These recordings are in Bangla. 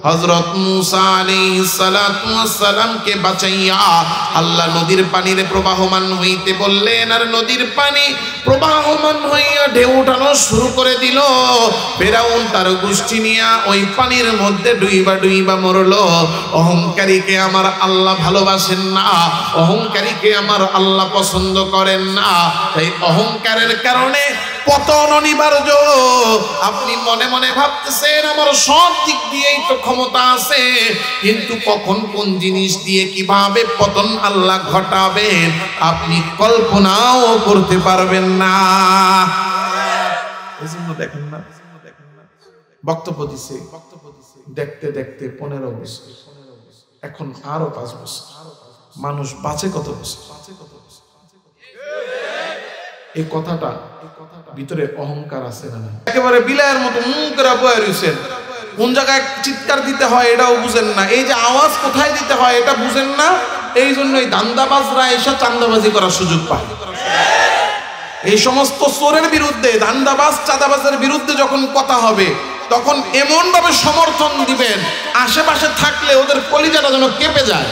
হযরত মুসা আলাইহিস সালাতু ওয়াস সালামকে বাঁচাইয়া আল্লাহ নদীর পানির প্রবাহমান হইতে বললেন, আর নদীর পানি প্রবাহমান হইয়া ঢেউ ওঠানো শুরু করে দিল। ফিরআউন তার গোষ্ঠী নিয়ে ওই পানির মধ্যে ডুইবা ডুইবা মরল। অহংকারীকে আমার আল্লাহ ভালোবাসেন না, অহংকারীকে আমার আল্লাহ পছন্দ করেন না। তাই অহংকারের কারণে পতন অনিবার্য। আপনি মনে মনে ভাবতেছেন আমার সব দিক দিয়েই তো ক্ষমতা আছে, কিন্তু কখন কোন জিনিস দিয়ে কিভাবে পতন আল্লাহ ঘটাবেন আপনি কল্পনাও করতে পারবেন না। এজন্য দেখেন না, বক্তব্য দিছে দেখতে দেখতে 15 বছর, এখন আরো 5 বছর, মানুষ বাঁচে কত বছর? এই কথাটা ভিতরে অহংকার আছে না? একেবারে বিলায়ের মতো মুখ করে বয়ে রইছেন। কোন জায়গায় চিৎকার দিতে হয় এটাও বুঝেন না, এই যে আওয়াজ কোথায় দিতে হয় এটা বুঝেন না। এই জন্যই দান্দাবাজরা এসে চাঁদাবাজি করার সুযোগ পায়। এই সমস্ত চোরের বিরুদ্ধে, দান্দাবাজ চাঁদাবাজের বিরুদ্ধে যখন কথা হবে তখন এমন ভাবে সমর্থন দিবেন আশেপাশে থাকলে ওদের কলিজাটা যেন কেঁপে যায়।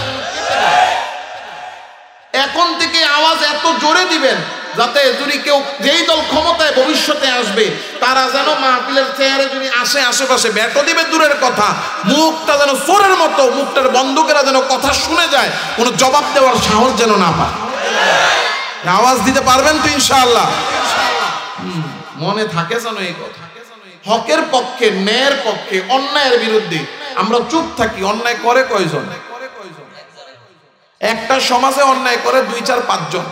এখন থেকে আওয়াজ এত জোরে দিবেন যাতে যদি কেউ যেই দল ক্ষমতায় ভবিষ্যতে আসবে তারা যেন মাহফিলের চেয়ারে যদি আসে আশেপাশে ব্যাটও দিবে দূরের কথা, মুখটা যেন চোরের মতো, মুখটার বন্ধুকেরা যেন কথা শুনে যায়, কোনো জবাব দেওয়ার সাহস যেন না পায়। আওয়াজ দিতে পারবেন তো ইনশাআল্লাহ? মনে থাকে যেন এই কথা। হকের পক্ষে, ন্যায়ের পক্ষে, অন্যায়ের বিরুদ্ধে আমরা চুপ থাকি। অন্যায় করে কয়জন? একটা সমাজে অন্যায় করে 2, 4, 5 জন।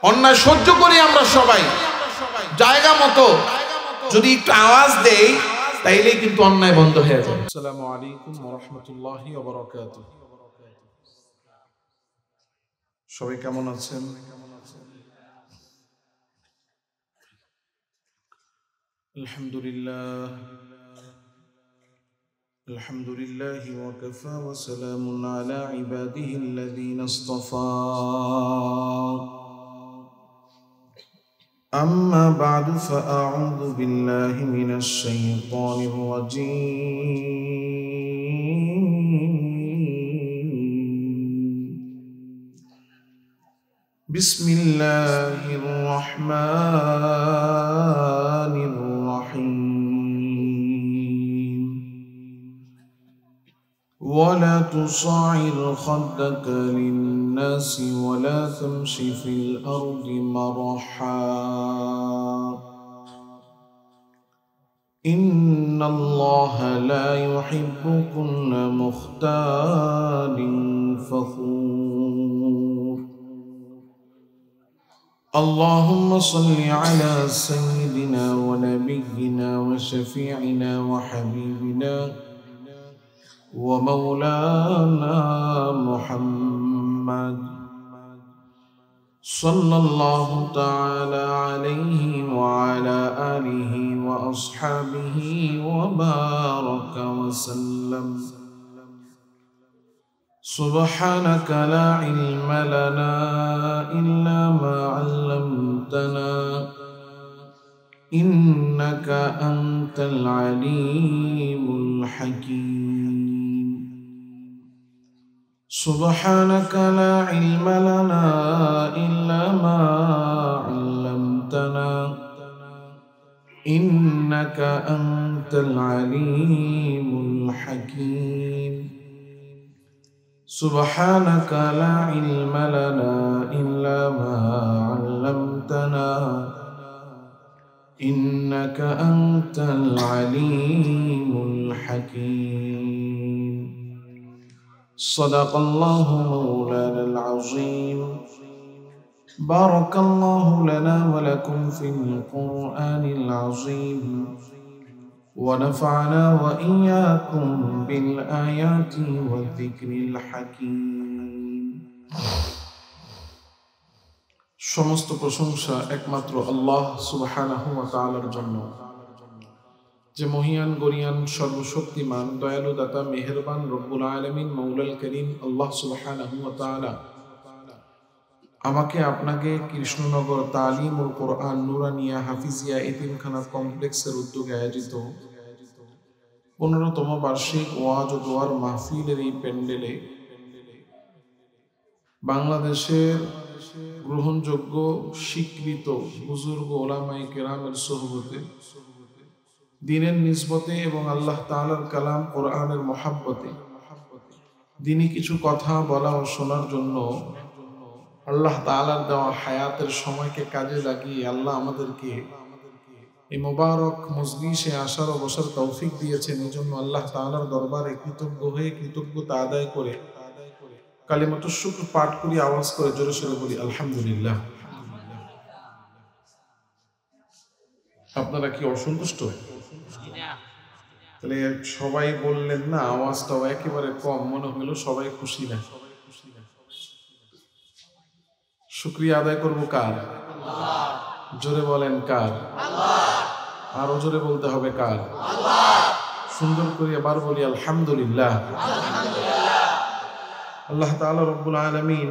অন্যায় সহ্য করি আমরা সবাই জায়গা মতো, যদি একটু আওয়াজ দেই তাইলেই কিন্তু অন্যায় বন্ধ হয়ে যায়। আসসালামু আলাইকুম ওয়া রাহমাতুল্লাহি ওয়া বারাকাতুহু। সবাই কেমন আছেন? আলহামদুলিল্লাহ, আলহামদুলিল্লাহ ওয়া কাফা ওয়া সালামুন আলা ইবাদিহিল্লাযীনা ইসতাফা। أما بعد فأعوذ بالله من الشيطان الرجيم. بسم الله الرحمن الرحيم. ولا تصعر خدك للناس ولا تمش في الأرض مرحا إن الله لا يحب كل مختال فخور. اللهم صل على سيدنا ونبينا وشفيعنا وحبيبنا ومولانا محمد صلى الله تعالى عليه وعلى آله وأصحابه وبارك وسلم. سبحانك لا علم لنا إلا ما علمتنا إنك أنت العليم الحكيم. سبحانك لا علم لنا إلا ما علمتنا إنك أنت العليم الحكيم. سبحانك لا علم لنا إلا ما علمتنا إنك أنت العليم الحكيم. صدق الله مولانا العظيم. بارك الله لنا ولكم في القرآن العظيم ونفعنا وإياكم بالآيات والذكر الحكيم. সমস্ত প্রশংসা একমাত্র আল্লাহ সুবহানাহু ওয়া তাআলার জন্য, যে মহিয়ান গরিয়ান সর্বশক্তিমান দয়ালু দাতা মেহেরবান রব্বুল আলামিন মাওলাল করিম আল্লাহ সুবহানাহু ওয়া তাআলা আমাকে আপনাকে কৃষ্ণনগর তালিমুল কোরআন নুরানিয়া হাফিজিয়া এতিমখানা কমপ্লেক্সের উদ্যোগে আয়োজিত 15তম বার্ষিক ওয়াজ ও দোয়ার মাহফিলের এই প্যান্ডেলে বাংলাদেশের গ্রহণযোগ্য স্বীকৃত বুজুর্গ ওলামায়ে কেরামের সোহবতে, দ্বীনের নিসবতে এবং আল্লাহ তাআলার কালাম কোরআনের মহাব্বতে দ্বীনি কিছু কথা বলা ও শোনার জন্য আল্লাহ তাআলার দেওয়া হায়াতের সময়কে কাজে লাগিয়ে আল্লাহ আমাদেরকে এই মোবারক মজলিসে আসার ও বসার তৌফিক দিয়েছেন। এই জন্য আল্লাহ তাআলার দরবারে কৃতজ্ঞ হয়ে কৃতজ্ঞতা আদায় করে কালিমাতুশ শুকর পাঠ করি, আওয়াজ করে জোরে সোরে বলি আলহামদুলিল্লাহ। আপনারা কি অসন্তুষ্ট? তাহলে সবাই বললেন না, আওয়াজটাও একেবারে কম, মনে হলো সবাই খুশি না। শুকরিয়া আদায় করবো কার? জোরে বলেন কার? আরো জোরে বলতে হবে কার? সুন্দর করে আবার বলি আলহামদুলিল্লাহ। আল্লাহ তাআলা রব্বুল আলামিন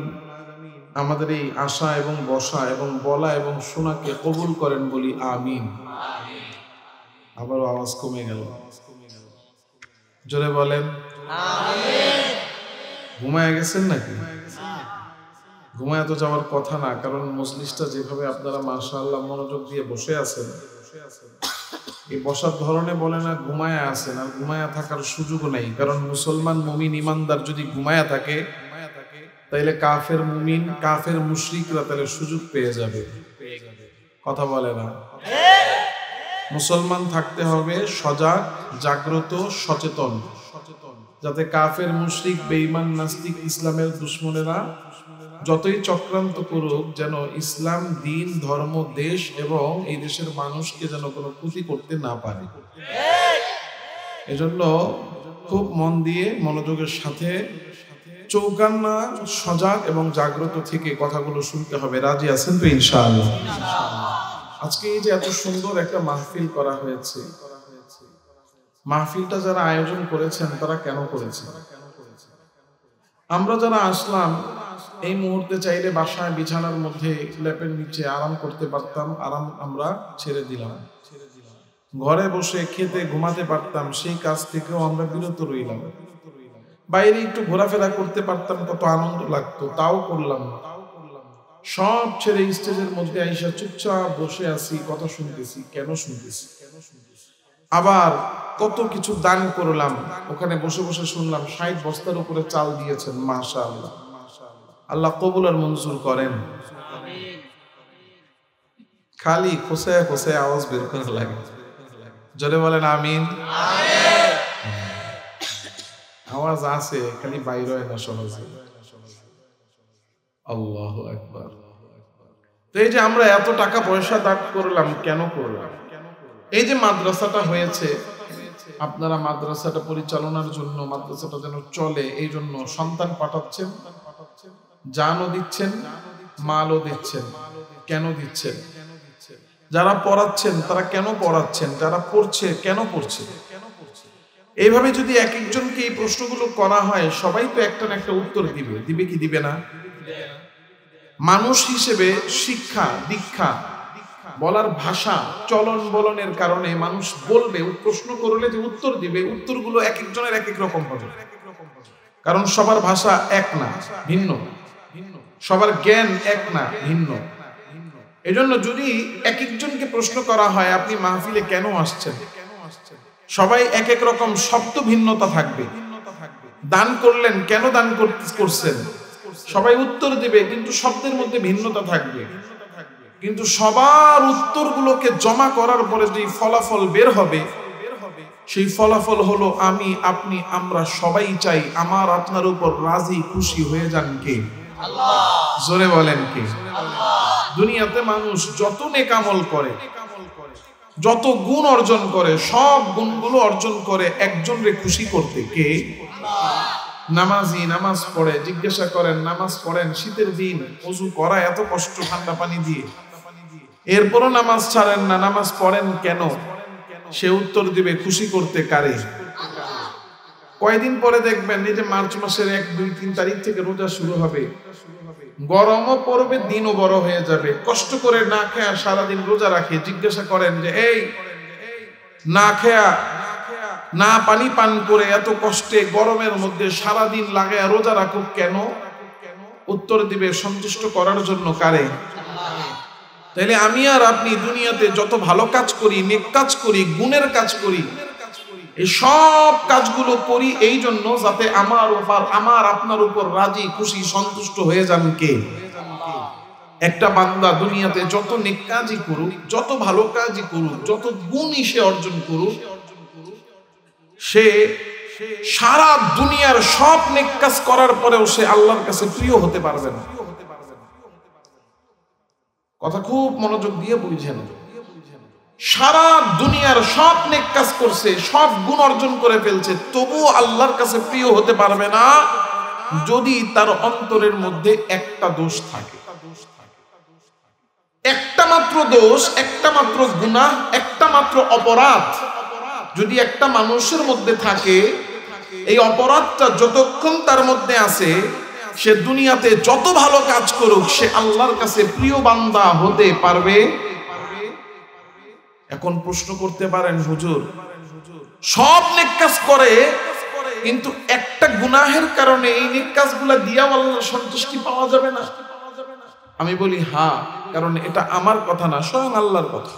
আমাদের এই আশা এবং বসা এবং বলা এবং শোনাকে কবুল করেন, বলি আমিন। আবারও আওয়াজ কমে গেল, জোরে বলেন আমিন। ঘুমায় গেছেন নাকি? ঘুমায় তো যাওয়ার কথা না, কারণ মজলিসটা যেভাবে আপনারা মাশাআল্লাহ মনোযোগ দিয়ে বসে আছেন, এই বসার ধরনে বলে না ঘুমায়া আছেন, আর ঘুমায়া থাকার সুযোগ নেই। কারণ মুসলমান মুমিন ইমানদার যদি ঘুমায়া থাকে, তাইলে কাফের মুমিন কাফের মুশরিকরা তাহলে সুযোগ পেয়ে যাবে। কথা বলে না? মুসলমান থাকতে হবে সজাগ, জাগ্রত, সচেতন, যাতে কাফের মুশরিক বেঈমান নাস্তিক ইসলামের দুশমনেরা যতই চক্রান্ত করুক যেন ইসলাম দ্বীন ধর্ম দেশ এবং এই দেশের মানুষকে যেন কোনো ক্ষতি করতে না পারে। এজন্য খুব মন দিয়ে মনোযোগের সাথে চৌকান্না সজাগ এবং জাগ্রত থেকে কথাগুলো শুনতে হবে। রাজি আছেন তো ইনশাআল্লাহ? আজকে এই যে এত সুন্দর একটা মাহফিল করা হয়েছে, মাহফিলটা যারা আয়োজন করেছেন তারা কেন করেছেন? আমরা যারা আসলাম এই মুহূর্তে চাইলে বাসায় বিছানার মধ্যে ল্যাপের নিচে আরাম করতে পারতাম, আরাম আমরা ছেড়ে দিলাম। ঘরে বসে খেতে ঘুমাতে পারতাম, সেই কাজ থেকেও আমরা বিরত রইলাম। বাইরে একটু ঘোরাফেরা করতে পারতাম, কত আনন্দ লাগতো, তাও করলাম না। সব ছেড়ে স্টেজের মধ্যে আইসা চুপচাপ বসে আছি, কথা শুনতেছি। কেন শুনতেছি? আবার কত কিছু দান করলাম, ওখানে বসে বসে শুনলাম 60 বস্তার উপরে চাল দিয়েছেন। মাশাআল্লাহ, আল্লাহ কবুল আর মঞ্জুর করেন। খালি খোসায় খোসায় আওয়াজ বের করে লাগে, জোরে বলেন আমিন। আওয়াজ আছে, খালি বাইরে হয় না সহজে। আল্লাহু আকবার। তো এই যে আমরা এত টাকা পয়সা দান করলাম, কেন করলাম? এই যে মাদ্রাসাটা হয়েছে, আপনারা মাদ্রাসাটা পরিচালনার জন্য, মাদ্রাসাটা যেন চলে এই জন্য সন্তান পাঠাচ্ছেন, জানও দিচ্ছেন, মালও দিচ্ছেন। কেন দিচ্ছেন? যারা পড়াচ্ছেন তারা কেন পড়াচ্ছেন? যারা পড়ছে কেন পড়ছে? এইভাবে যদি এক একজনকে এই প্রশ্নগুলো করা হয়, সবাই তো একটা না একটা উত্তর দিবে। দিবে কি দিবে না? মানুষ হিসেবে শিক্ষা দীক্ষা বলার ভাষা চলন বলনের কারণে মানুষ বলবে, প্রশ্ন করলে যে উত্তর দিবে, উত্তরগুলো এক একজনের এক এক রকম হবে। কারণ সবার ভাষা এক না, ভিন্ন। সবার জ্ঞান এক না, ভিন্ন। এজন্য যদি এক একজনকে প্রশ্ন করা হয় আপনি মাহফিলে কেন আসছেন, সবাই এক এক রকম শব্দ ভিন্নতা থাকবে। দান করলেন, কেন দান করছেন, সবাই উত্তর দিবে, কিন্তু শব্দের মধ্যে ভিন্নতা থাকবে। কিন্তু সবার উত্তরগুলোকে জমা করার পরে যে ফলাফল বের হবে, সেই ফলাফল হলো আমি, আপনি, আমরা সবাই চাই আমার আপনার উপর রাজি খুশি হয়ে যান কে? আল্লাহ। জোরে বলেন কে? আল্লাহ। দুনিয়াতে মানুষ যত নেক আমল করে, যত গুণ অর্জন করে, সব গুণগুলো অর্জন করে একজনকে খুশি করতে। কে? আল্লাহ। নামাজি নামাজ পড়ে, জিজ্ঞাসা করেন নামাজ পড়েন, শীতের দিন ওযু করা এত কষ্ট ঠান্ডা পানি দিয়ে, এরপরও নামাজ ছাড়েন না, নামাজ পড়েন কেন? সে উত্তর দিবে খুশি করতে কারে? কয়দিন পরে দেখবেন এই যে মার্চ মাসের 1, 2, 3 তারিখ থেকে রোজা শুরু হবে, গরমও পড়বে, দিনও বড় হয়ে যাবে। কষ্ট করে না খেয়া সারাদিন রোজা রাখে, জিজ্ঞাসা করেন যে এই না খেয়া না পানি পান করে এত কষ্টে গরমের মধ্যে সারাদিন লাগায় রোজা রাখুক কেন? উত্তর দিবে সন্তুষ্ট করার জন্য কারে? তাইলে আমি আর আপনি দুনিয়াতে যত ভালো কাজ করি, নেক কাজ করি, গুণের কাজ করি, এই সব কাজগুলো করি এই জন্য যাতে আমার আপনার উপর রাজি খুশি সন্তুষ্ট হয়ে যান কে? একটা বান্দা দুনিয়াতে যত নেক কাজই করুক, যত ভালো কাজই করুক, যত গুণই সে অর্জন করুক, সে সারা দুনিয়ার সব নেক কাজ করার পরেও সে আল্লাহর কাছে প্রিয় হতে পারবে না। কথা খুব মনোযোগ দিয়ে বুঝেন। সারা দুনিয়ার সব নেক কাজ করছে, সব গুণ অর্জন করে ফেলছে, তবুও আল্লাহর কাছে প্রিয় হতে পারবে না যদি তার অন্তরের মধ্যে একটা দোষ থাকে। একটা মাত্র দোষ, একটা মাত্র গুনাহ, একটা মাত্র অপরাধ যদি একটা মানুষের মধ্যে থাকে, এই অপরাধটা যতক্ষণ তার মধ্যে আছে, সে দুনিয়াতে যত ভালো কাজ করুক সে আল্লাহর কাছে প্রিয় বান্দা হতে পারবে। এখন প্রশ্ন করতে পারেন, হুজুর সব নেক কাজ করে কিন্তু একটা গুনাহের কারণে এই নেক কাজগুলা দিয়াও আল্লাহর সন্তুষ্টি পাওয়া যাবে না? আমি বলি হ্যাঁ, কারণ এটা আমার কথা না, স্বয়ং আল্লাহর কথা।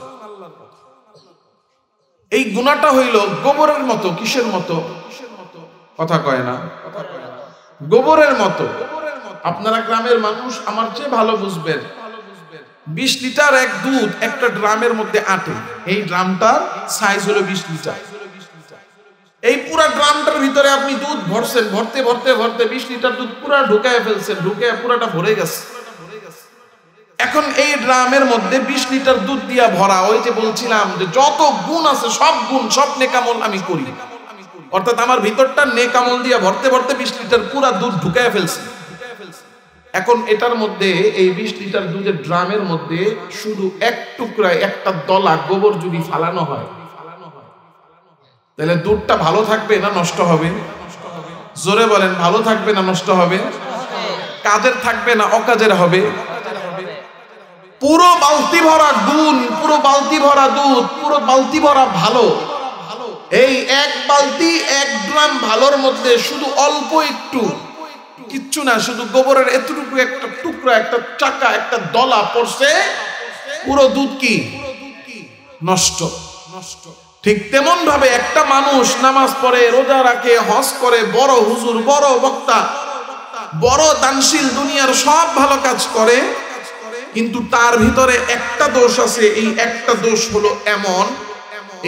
এই গুনাহটা হইল গোবরের মতো। কিসের মতো? কথা কয় না, গোবরের মতো। আপনারা গ্রামের মানুষ আমার চেয়ে ভালো বুঝবেন। 20 লিটার এক দুধ একটা ড্রামের মধ্যে আটে, এই ড্রামটার সাইজ হলো 20 লিটার। এই পুরা ড্রামটার ভিতরে আপনি দুধ ভরছেন, ভরতে ভরতে ভরতে 20 লিটার দুধ পুরা ঢুকায় ফেলছেন, ঢুকায় পুরাটা ভরে গেছে। এখন এই ড্রামের মধ্যে 20 লিটার দুধ দিয়া ভরা। ওই যে বলছিলাম যে যত গুণ আছে সব গুণ, সব নেকামল আমি করি, অর্থাৎ আমার ভিতরটা নেকামল দিয়া ভরতে ভরতে 20 লিটার পুরা দুধ ঢুকায় ফেলছি। এখন এটার মধ্যে এই 20 লিটার দুধের ড্রামের মধ্যে শুধু এক টুকরা, একটা দলা গোবর যদি ফালানো হয়, তাহলে দুধটা ভালো থাকবে না নষ্ট হবে? জোরে বলেন, ভালো থাকবে না নষ্ট হবে? কাজের থাকবে না অকাজের হবে? পুরো বালতি ভরা গুণ, পুরো বালতি ভরা দুধ, পুরো বালতি ভরা ভালো, এই এক বালতি এক ড্রাম ভালোর মধ্যে শুধু অল্প একটু, কিচ্ছু না, শুধু গোবরের এতটুকু একটা টুকরা, একটা চাকা, একটা দলা পড়ছে, পুরো দুধ কি নষ্ট। ঠিক তেমন ভাবে একটা মানুষ নামাজ পড়ে, রোজা রাখে, হজ করে, বড় হুজুর, বড় বক্তা, বড় দানশীল, দুনিয়ার সব ভালো কাজ করে, কিন্তু তার ভিতরে একটা দোষ আছে। এই একটা দোষ হলো এমন,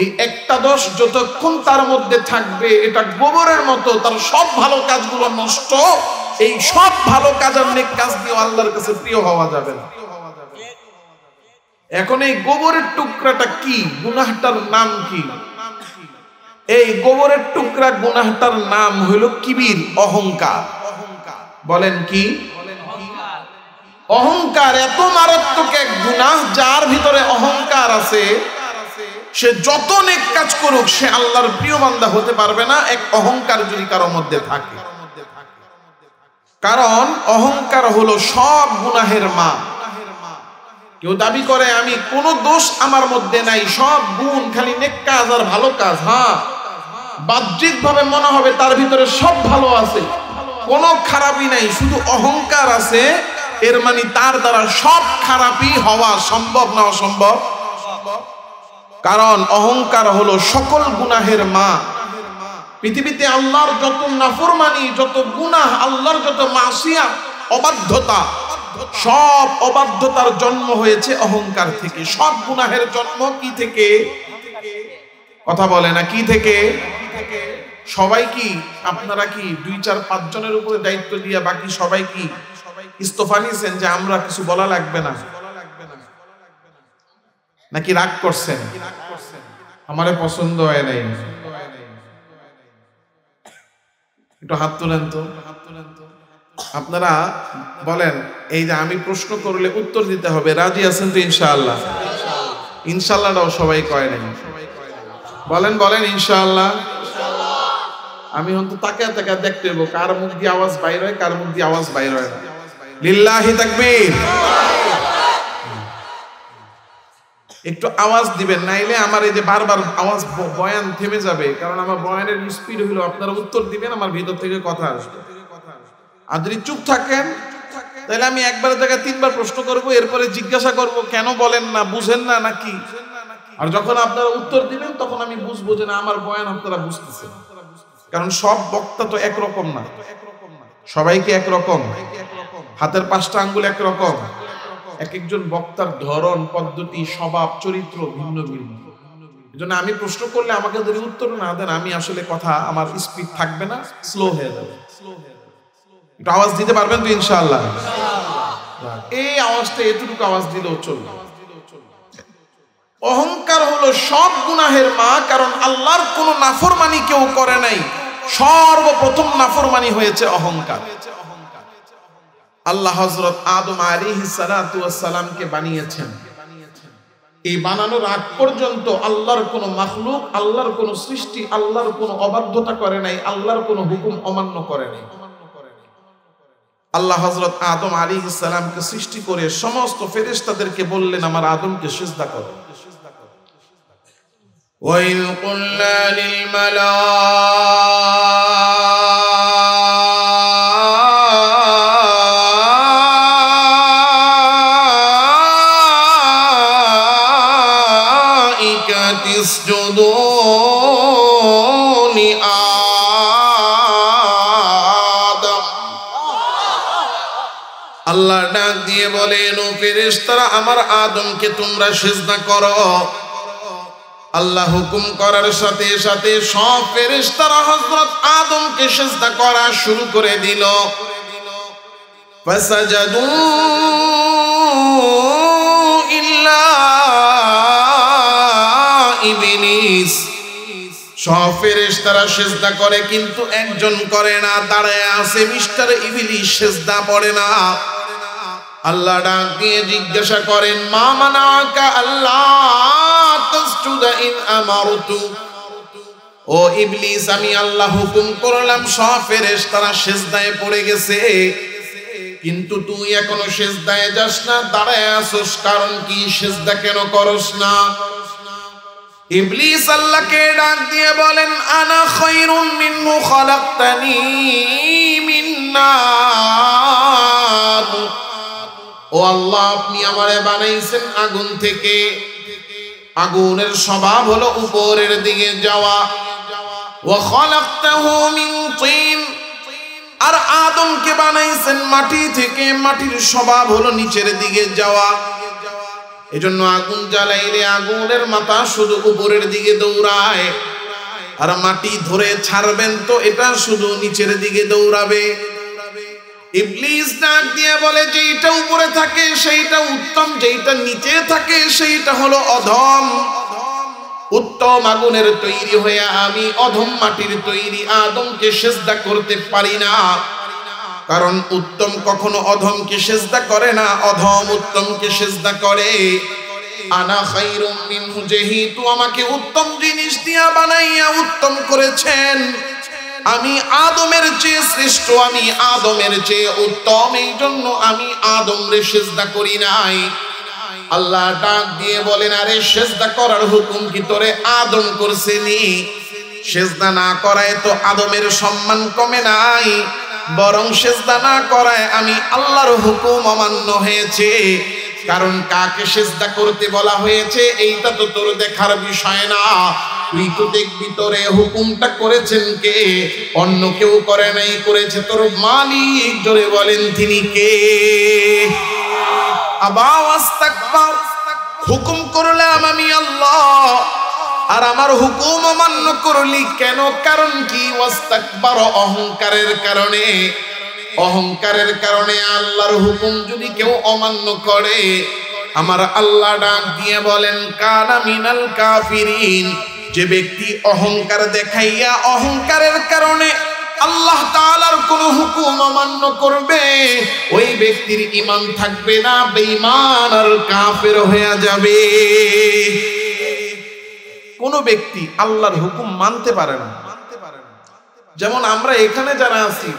এই একটা দোষ যতক্ষণ তার মধ্যে থাকবে এটা গোবরের মতো, তার সব ভালো কাজগুলো নষ্ট। এই সব ভালো কাজ আর নেক কাজ দিয়ে আল্লাহর কাছে প্রিয় হওয়া যাবে না। এখন এই গোবরের টুকরাটা কি? গুনাহটার নাম কি? এই গোবরের টুকরা গুনাহটার নাম হলো কিবির, অহংকার। বলেন কি? অহংকার এত মারাত্মক এক গুনাহ, যার ভিতরে অহংকার আছে সে যত নেক কাজ করুক সে আল্লাহর প্রিয় বান্দা হতে পারবে না, এক অহংকার যদি কারোর মধ্যে থাকে। কারণ অহংকার হলো সব গুনাহের মা। কেউ দাবি করে আমি কোনো দোষ আমার মধ্যে নাই, সব গুণ, খালি নেক কাজ আর ভালো কাজ। হ্যাঁ, বাহ্যিক ভাবে মনে হবে তার ভিতরে সব ভালো আছে, কোনো খারাপই নাই, শুধু অহংকার আছে। এর মানে তার দ্বারা সব খারাপই হওয়া সম্ভব না? অসম্ভব। কারণ অহংকার হলো সকল গুনাহের মা। পৃথিবীতে আল্লাহর যত নাফরমানি, যত গুনাহ, আল্লাহর যত মাসিয়া, অবাধ্যতা, সব অবাধ্যতার জন্ম হয়েছে অহংকার থেকে। সব গুনাহের জন্ম কি থেকে? কথা বলে না, কি থেকে? সবাই কি, আপনারা কি 2-4-5 জনের উপরে দায়িত্ব দিয়া বাকি সবাই কি ইস্তফা নিয়েছেন যে আমরা কিছু বলা লাগবে না? নাকি রাগ করছেন? আমারে পছন্দ হয় নাই? একটু হাত তুলেন তো। আপনারা বলেন, এই যে আমি প্রশ্ন করলে উত্তর দিতে হবে, রাজি আছেন তো? ইনশাআল্লাহ। ইনশাআল্লাহটাও সবাই কয় নাই। বলেন বলেন ইনশাআল্লাহ। আমি হয়তো তাকে তাকে দেখতে হইব কার মুখ দিয়ে আওয়াজ বাইর হয়, কার মুখ দিয়ে আওয়াজ বাইর হয় না। লিল্লাহি তাকবীর। একটু আওয়াজ দিবেন, নাইলে আমার এই যে বারবার আওয়াজ বয়ান থেমে যাবে, কারণ আমার বয়ানের স্পিড হলো আপনারা উত্তর দিবেন, আমার ভিতর থেকে কথা আসবে। আর যদি চুপ থাকেন তাহলে আমি একবারের জায়গায় 3 বার প্রশ্ন করব, এরপরে জিজ্ঞাসা করব কেন বলেন না, বুঝেন না নাকি। আর যখন আপনারা উত্তর দিবেন তখন আমি বুঝবো যে না আমার বয়ান আপনারা বুঝতেছেন, কারণ সব বক্তা তো একরকম না, সবাইকে একরকম, হাতের 5টা আঙ্গুল একরকম, এক একজন বক্তার ধরন, পদ্ধতি, স্বভাব, চরিত্র ভিন্ন ভিন্ন। এজন্য আমি প্রশ্ন করলে আমাকে যদি উত্তর না দেন, আমি আসলে কথা আমার স্পিড থাকবে না, স্লো হয়ে যাবে। একটু আওয়াজ দিতে পারবেন তো ইনশাআল্লাহ? এই আওয়াজটা এতটুকু আওয়াজ দিলেও চলবে। অহংকার হলো সব গুনাহের মা, কারণ আল্লাহর কোন নাফরমানি কেউ করে নাই, সর্বপ্রথম নাফরমানি হয়েছে অহংকার। আল্লাহ হযরত আদম আলাইহিস সালাতু ওয়াস সালামকে বানিয়েছেন, এই বানানোর আগ পর্যন্ত আল্লাহর কোন মাখলুক, আল্লাহর কোন সৃষ্টি আল্লাহর কোন অবাধ্যতা করে নাই, আল্লাহর কোন হুকুম অমান্য করে নাই। আল্লাহ হযরত আদম আলাইহিস সালামকে সৃষ্টি করে সমস্ত ফেরেশতাদেরকে বললেন আমার আদমকে সিজদা করো। وَإِذْ قُلْنَا لِلْمَلَائِكَةِ اسْجُدُوا لِآدَمَ। আল্লাহ ডাক দিয়ে বলেন ও ফেরেশতারা আমার আদমকে তোমরা সিজদা করো। আল্লাহ হুকুম করার সাথে সাথে সব ফেরেশতারা হযরত আদমকে সিজদা করা শুরু করে দিল। ফাসাজাদু ইল্লা ইবলিস, সব ফেরেশতারা সিজদা করে কিন্তু একজন করে না, দাঁড়ায় আছে মিস্টার ইবলিস, সিজদা পড়ে না। আল্লাহ ডাক দিয়ে জিজ্ঞাসা করেন মা মানাকা আল্লাহ তাসজুদা ইন আমারতু, ও ইবলিস আমি আল্লাহ হুকুম করলাম সব ফেরেশতারা সিজদায় পড়ে গেছে, কিন্তু তুই এখনো সিজদায় যাস না, দাঁড়ায় আছিস, কারণ কি? সিজদা কেন করস না? ইবলিস আল্লাহকে ডাক দিয়ে বলেন আনা খায়রুম মিনহু খালাকতানি মিন নার, ও আল্লাহ আপনি আমারে বানাইছেন আগুন থেকে, আগুনের স্বভাব হলো উপরের দিকে যাওয়া। ওয়া খালাকতাহু মিন তিন, আর আদমকে বানাইছেন মাটি থেকে, মাটির স্বভাব হলো নিচের দিকে যাওয়া। এজন্য আগুন জ্বালাইলে আগুনের মাথা শুধু উপরের দিকে দৌড়ায়, আর মাটি ধরে ছাড়বেন তো এটা শুধু নিচের দিকে দৌড়াবে। ইবলিস ডাক দিয়ে বলে যেইটা উপরে থাকে সেইটা উত্তম, যেইটা নিচে থাকে সেইটা হলো অধম। উত্তম আগুনের তৈরি হয়ে আমি অধম মাটির তৈরি আদমকে সিজদা করতে পারি না, কারণ উত্তম কখনো অধমকে সিজদা করে না, অধম উত্তমকে সিজদা করে। আনা খায়রুম মিনহু, যেহেতু আমাকে উত্তম জিনিস দিয়া বানাইয়া উত্তম করেছেন, আমি আদমের চেয়ে শ্রেষ্ঠ, আমি আদমের চেয়ে উত্তম, এই জন্য আমি আদমরে সিজদা করি নাই। আল্লাহ ডাক দিয়ে বলেন আরে সিজদা করার হুকুম কি তোরে আদম করছেনি? সিজদা না করায় তো আদমের সম্মান কমে নাই, বরং সিজদা না করায় আমি আল্লাহর হুকুম অমান্য হয়েছে। কারণ কাকে সিজদা করতে বলা হয়েছে এইটা তো তোর দেখার বিষয় না, তুই তো দেখবি তোরে হুকুমটা করেছেন কে, অন্য কেউ করে নাই, করেছে তোর মালিক। জোরে বলেন তিনি কে? আবা ওয়াস্তাকবার, হুকুম করলাম আমি আল্লাহ, আর আমার হুকুম অমান্য করলি কেন? কারণ কি? ওয়াস্তাকবার, অহংকারের কারণে। অহংকারের কারণে আল্লাহর হুকুম যদি কেউ অমান্য করে, আমার আল্লাহ ডাক দিয়ে বলেন কানা মিনাল কাফিরিন, যে ব্যক্তি অহংকার দেখাইয়া অহংকারের কারণে আল্লাহ তাআলার কোন হুকুম অমান্য করবে, ওই ব্যক্তির ঈমান থাকবে না, বেঈমান আর কাফের হয়ে যাবে। কোন ব্যক্তি আল্লাহর হুকুম মানতে পারে না, যেমন আমরা এখানে যারা আছি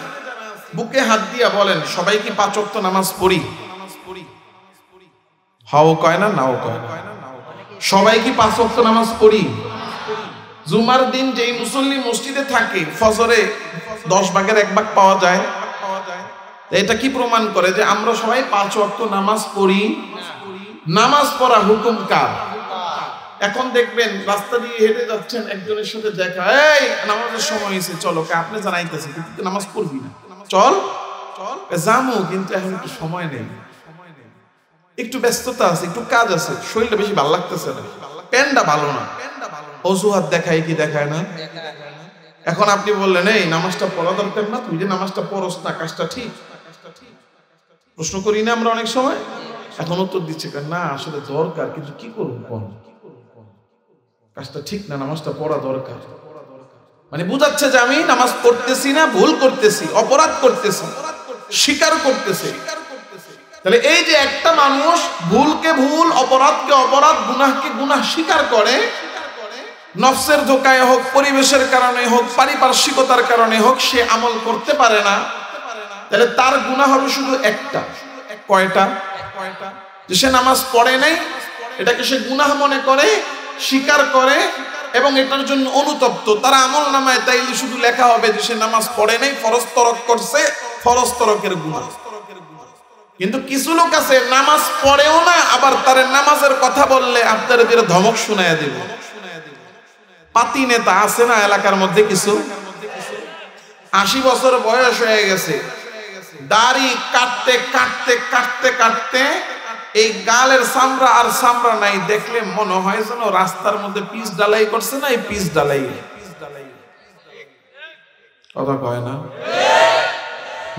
বুকে হাত দিয়া বলেন সবাই কি 5 ওয়াক্ত নামাজ পড়ি? হাও কয় না, নাও কয় না। সবাই কি 5 ওয়াক্ত নামাজ পড়ি? জুমার দিন যেই মুসল্লি মসজিদে থাকে ফজরে 10 ভাগের 1 ভাগ পাওয়া যায়। এটা কি প্রমাণ করে যে আমরা সবাই 5 ওয়াক্ত নামাজ পড়ি? নামাজ পড়া হুকুম কার? এখন দেখবেন রাস্তা দিয়ে হেঁটে যাচ্ছেন, একজনের সাথে দেখা, এই নামাজের সময় হয়েছে চলো, আপনি জানাইতেছেন কিন্তু নামাজ পড়বি না, চল জামু, কিন্তু এখন একটু সময় নেই, একটু ব্যস্ততা আছে, একটু কাজ আছে, শরীরটা বেশি ভালো লাগতেছে না, প্যান্টটা ভালো না, অজুহাত দেখায় কি দেখায় না। এখন আপনি বললেন এই নামাজটা পড়া দরকার না, তুই যে নামাজটা পড়স না, কাজটা ঠিক? প্রশ্ন করি না আমরা অনেক সময়? এখন উত্তর দিচ্ছে না আসলে দরকার, কিন্তু কি করবো, কাজটা ঠিক না, নামাজটা পড়া দরকার। মানে বুঝাচ্ছে যে আমি নামাজ পড়তেছি না, ভুল করতেছি, অপরাধ করতেছি, স্বীকার করতেছি। তাহলে এই যে একটা মানুষ ভুলকে ভুল, অপরাধকে অপরাধ, গুনাহকে গুনাহ স্বীকার করে, নফসের ধোকায় হোক, পরিবেশের কারণে হোক, পারিপার্শ্বিকতার কারণে হোক, সে আমল করতে পারে না, তাহলে তার গুনাহ হবে শুধু একটা। কয়টা? যে সে নামাজ পড়ে নাই, এটাকে সে গুনাহ মনে করে, স্বীকার করে এবং এটার জন্য অনুতপ্ত। তার আমল নামায় তাইলে শুধু লেখা হবে যে সে নামাজ পড়ে নাই, ফরজ তরক করছে, ফরজ তরকের গুনাহ। কিন্তু কিছু লোক আছে নামাজ পড়েও না, আবার তার নামাজের কথা বললে আপনাদের ধমক শুনাইয়া দিবে। পাতি নেতা আছে না এলাকার মধ্যে কিছু, 80 বছর বয়স হয়ে গেছে, দাড়ি কাটতে কাটতে কাটতে কাটতে এই গালের চামড়া আর চামড়া নাই, দেখলে মনে হয় যেন রাস্তার মধ্যে পিচ ডালাই করছে না, এই পিচ ডালাই। কথা কয় না?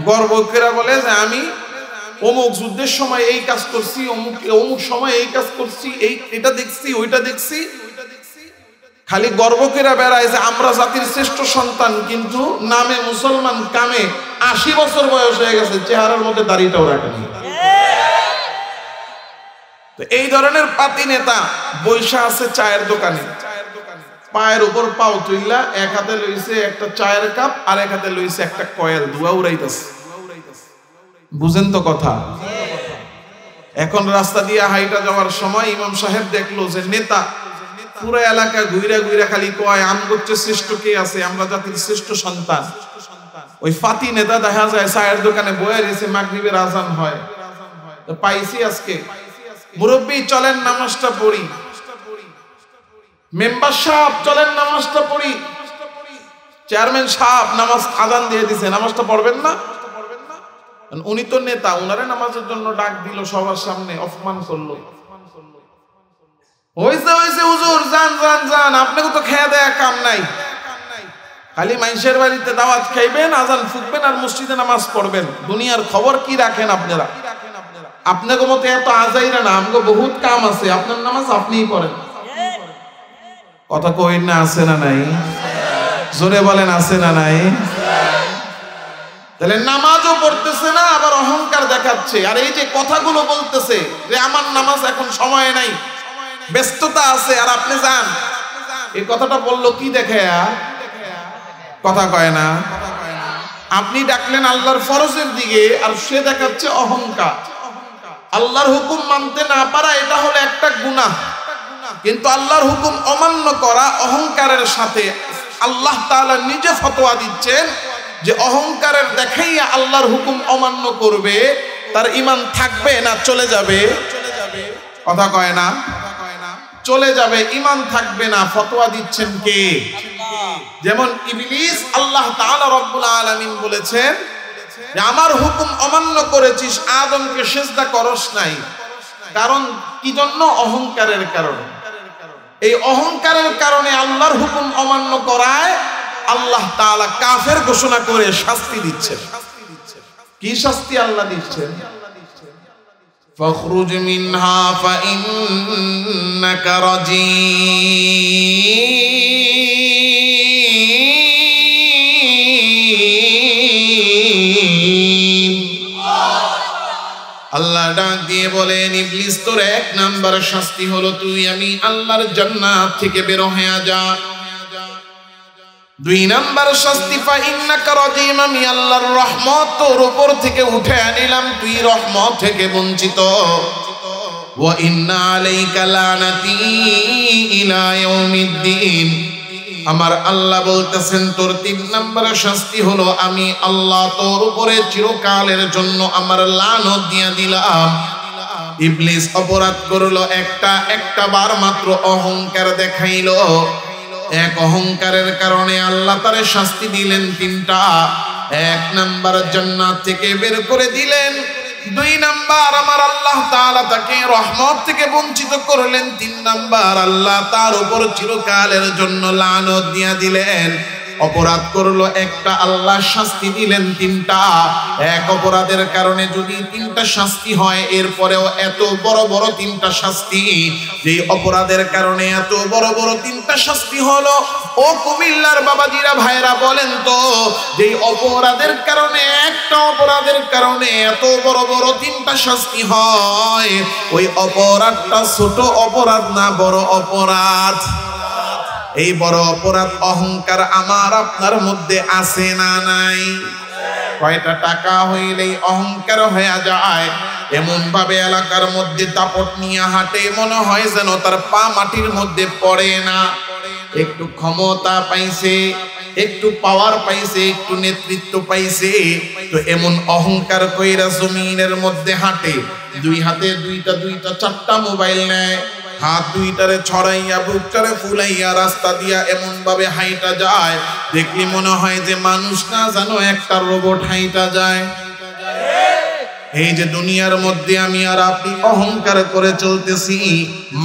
গর্ব করে বলে যে আমি অমুক যুদ্ধের সময় এই কাজ করছি, অমুক সময় এই কাজ করছি, এটা দেখছি, ওইটা দেখছি। খালি গর্ব করে বেড়ায় যে আমরা জাতির শ্রেষ্ঠ সন্তান, কিন্তু নামে মুসলমান, কামে 80 বছর বয়স হয়ে গেছে, চেহারার মধ্যে দাড়িটাও রাখেনি। তো এই ধরনের পাতি নেতা বৈশা আছে চায়ের দোকানে, পায়ের উপর পাও তুইলা, এক হাতে লইছে একটা চায়ের কাপ আর এক হাতে লইছে একটা কয়েল, ধোয়া উড়াইতেছে। বুঝেন তো কথা? এখন রাস্তা দিয়ে হাইটা যাওয়ার সময় ইমাম সাহেব দেখলো যে নেতা পুরো এলাকা ঘুইরা ঘুইরা খালি কয় আমগোচ্ছে শ্রেষ্ঠ কে আছে, আমরা জাতির শ্রেষ্ঠ সন্তান। ওই ফাতি নেতা দেখা যায় চায়ের দোকানে বয়ে রয়েছে, মাগরিবের আজান হয়, পাইছি আজকে মুরব্বী চলেন নামাজটা পড়ি, মেম্বার সাহেব চলেন নামাজটা পড়ি, চেয়ারম্যান সাহেব নামাজ আজান দিয়ে দিছে, নামাজটা পড়বেন না? উনি তো নেতা, উনারে নামাজের জন্য ডাক দিল, সবার সামনে অপমান করলো। হইছে হইছে হুজুর, যান যান যান, আপনাকে তো খেয়ে দেয়া কাম নাই, খালি মানুষের বাড়িতে দাওয়াত খাইবেন, আজান ফুকবেন আর মসজিদে নামাজ পড়বেন, দুনিয়ার খবর কি রাখেন আপনারা? আপনাকে মতো এত আজাইরা না, আমগো বহুত কাম আছে, আপনার নামাজ আপনিই পড়েন। কথা কইন না, আছে না নাই? জোরে বলেন, আছে না নাই? তাহলে নামাজও পড়তেছে না, আবার অহংকার দেখাচ্ছে। আর এই যে কথাগুলো বলতেছে যে আমার নামাজ এখন সময় নাই, ব্যস্ততা আছে, আর আপনি যান, এই কথাটা বললো কি দেখে? কথা কয় না? আপনি ডাকলেন আল্লাহর ফরজের দিকে, আর সে দেখাচ্ছে অহংকার। আল্লাহর হুকুম মানতে না পারা এটা হলো একটা গুনাহ, কিন্তু আল্লাহর হুকুম অমান্য করা অহংকারের সাথে, আল্লাহ তাআলা নিজে ফতোয়া দিচ্ছেন যে অহংকারের দেখাইয়া আল্লাহর হুকুম অমান্য করবে, তার ঈমান থাকবে না চলে যাবে? কথা কয় না? চলে যাবে, ঈমান থাকবে না। ফতোয়া দিচ্ছেন কে? যেমন ইবলিস, আল্লাহ তাআলা রব্বুল আলামিন বলেছেন যে আমার হুকুম অমান্য করেছিস, আদমকে সিজদা করস নাই। কারণ কি জন্য? অহংকারের কারণে। এই অহংকারের কারণে আল্লাহর হুকুম অমান্য করায় আল্লাহ তাআলা কাফের ঘোষণা করে শাস্তি দিচ্ছেন। কি শাস্তি আল্লাহ দিচ্ছেন? فاخرج منها فإنك رجيم। আল্লাহ ডাক দিয়ে বলেন, ইবলিস তোর 1 নাম্বার শাস্তি হলো তুই আমি আল্লাহর জান্নাত থেকে বের হয়ে যা। 2 নাম্বার শাস্তি, ফাইন্নাকা রাজিম, আমি আল্লাহর রহমত তোর উপর থেকে উঠে আনিলাম, তুই রহমত থেকে বঞ্চিত। ওয়া ইন্না আলাইকা লানাতি ইলা ইয়াউমিদ্দিন। আমার আল্লাহ বলতেছেন তোর 3 নম্বর শাস্তি হলো আমি আল্লাহ তোর উপরে চিরকালের জন্য আমার লানত দিয়ে দিলাম। ইবলিস অপরাধ করলো একটা বার মাত্র অহংকার দেখাইলো। এক অহংকারের কারণে আল্লাহ তারে শাস্তি দিলেন 3টা। 1 নাম্বার জান্নাত থেকে বের করে দিলেন। 2 নাম্বার আমার আল্লাহ তাআলা তাকে রহমত থেকে বঞ্চিত করলেন। 3 নাম্বার আল্লাহ তার উপর চিরকালের জন্য লানত দিয়ে দিলেন। অপরাধ করলো একটা, আল্লাহ শাস্তি দিলেন 3টা। এক অপরাধের কারণে যদি 3টা শাস্তি হয়, এরপরেও এত বড় বড় 3টা শাস্তি, যেই অপরাধের কারণে এত বড় বড় 3টা শাস্তি হলো, ও কুমিল্লার বাবাজিরা ভাইরা বলেন তো, যেই অপরাধের কারণে একটা অপরাধের কারণে এত বড় বড় 3টা শাস্তি হয়, ওই অপরাধটা ছোট অপরাধ না বড় অপরাধ? এই বড় অপরাধ অহংকার আমার আপনার মধ্যে আছে না নাই? কয়টা টাকা হইলেই অহংকার হয়ে যায়। এমন ভাবে এলাকার মধ্যে দাপট নিয়ে হাঁটে, মনে হয় যেন তার পা মাটির মধ্যে পড়ে না। একটু ক্ষমতা পাইছে, একটু পাওয়ার পাইছে, একটু নেতৃত্ব পাইছে, তো এমন অহংকার কইরা জমিনের মধ্যে হাঁটে। 2 হাতে 2টা 4টা মোবাইল নেয়, হাত 2টারে ছড়াইয়া বুকটারে ফুলাইয়া রাস্তা দিয়া এমন ভাবে হাইটা যায়, দেখলি মনে হয় যে মানুষ না, জানো একটা রোবট হাইটা যায়। এই যে দুনিয়ার মধ্যে আমি আর আপনি অহংকার করে চলতেছি,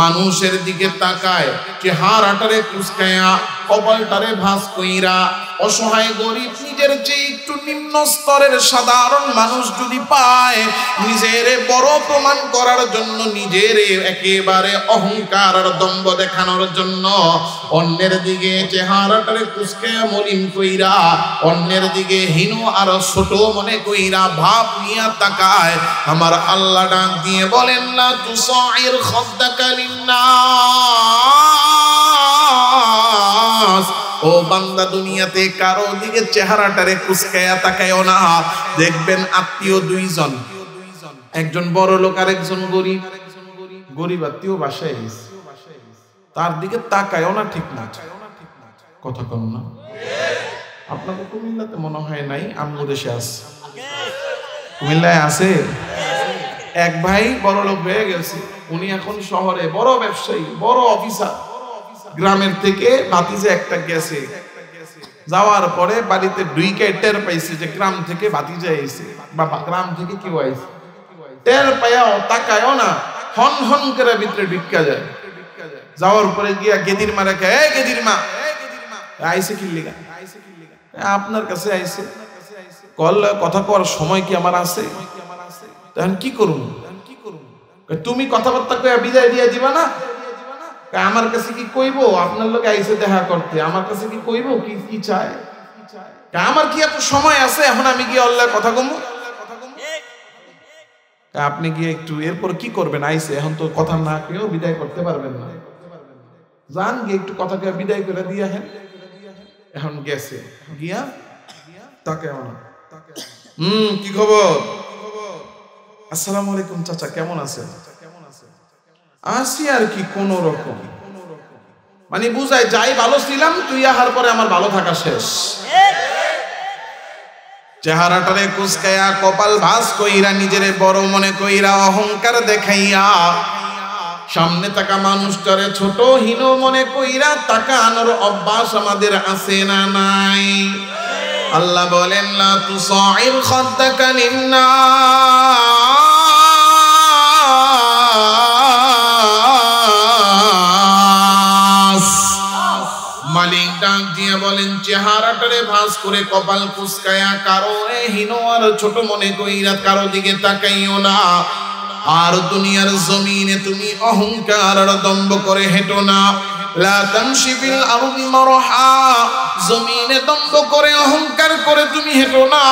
মানুষের দিকে তাকায়, চেহারাটারে কুচকায়া, কপালটারে ভাঁজ কইরা, অসহায় গরিব নিজের চেয়ে একটু নিম্ন স্তরের সাধারণ মানুষ যদি পায়, নিজের বড় প্রমাণ করার জন্য, নিজের একেবারে অহংকার আর দম্ভ দেখানোর জন্য অন্যের দিকে চেহারাটারে কুচকায়া মলিন কইরা, অন্যের দিকে হীন আর ছোট মনে কইরা ভাব নিয়া তাকায়। আমার আল্লাহ ডাক দিয়ে বলেন না তুসাইর খাদ্দাকা লিন্নাস, ও বান্দা দুনিয়াতে কারো দিকে চেহারাটারে কুচকায়া তাকায়ও না। দেখবেন আত্মীয় 2 জন, একজন বড় লোক আর একজন গরিব। গরিব আত্মীয় বাসায় গেছে, তার দিকে তাকায়ও না ঠিক না। কথা কম না? আপনাদের কুমিল্লাতে মনে হয় নাই, আমগো দেশে আছে। কুমিল্লায় আছে এক ভাই বড় লোক হয়ে গেছে, উনি এখন শহরে বড় ব্যবসায়ী, বড় অফিসার। গ্রামের থেকে ভাতিজা একটা গেছে, যাওয়ার পরে বাড়িতে ঢুইকে টের পাইছে যে গ্রাম থেকে ভাতিজা আইছে, বাবা গ্রাম থেকে কেউ আইছে। টের পায়াও তাকায়ও না, হন হন করে ভিতরে ঢুকা যায়। যাওয়ার পরে গিয়া গেদির মা রেখে, এই গেদির মা আইছে কি লিগা? আপনার কাছে আইছে। কল কথা কওয়ার সময় কি আমার আছে? তখন কি করুন? তুমি কথাবার্তা কইয়া বিদায় দিয়ে দিবা না? আমার কাছে কি কইব? আপনার লোক আইছে দেখা করতে, আমার কাছে কি কইব কি চায়? আমার কি এত সময় আছে এখন আমি গিয়ে আল্লাহর কথা কমু? আপনি গিয়ে একটু এরপর কি করবেন? আইছে এখন তো কথা না কেউ বিদায় করতে পারবেন না, যান গিয়ে একটু কথা কে বিদায় করে দিয়ে আসেন। এখন গেছে গিয়া তাকে কি খবর? আসসালামু আলাইকুম চাচা, কেমন আছেন? আছি আর কি কোন রকম, মানে বুঝাই যাই ভালো ছিলাম, তুই আহার পরে আমার ভালো থাকা শেষ। চেহারাটারে কুচকায়া, কপাল ভাঁজ কইরা, নিজের বড় মনে কইরা, অহংকার দেখাইয়া, সামনে তাকা মানুষটারে ছোট হীন মনে কইরা তাকানোর অভ্যাস আমাদের আছে না নাই? আল্লাহ বলেন লা তুসাইর খাদ্দাকা লিন্নাস। মালিক ডাক দিয়ে বলেন চেহারাটারে ভাঁজ করে, কপাল কুচকায়া, কারো হীন আর ছোট মনে কইরা কারো দিকে তাকাইও না। আর দুনিয়ার জমিনে তুমি অহংকার আর দম্ভ করে হেঁটো না। লা তামশি ফিল আরদি মারহা, জমিনে দম্ভ করে অহংকার করে তুমি হেঁটো না।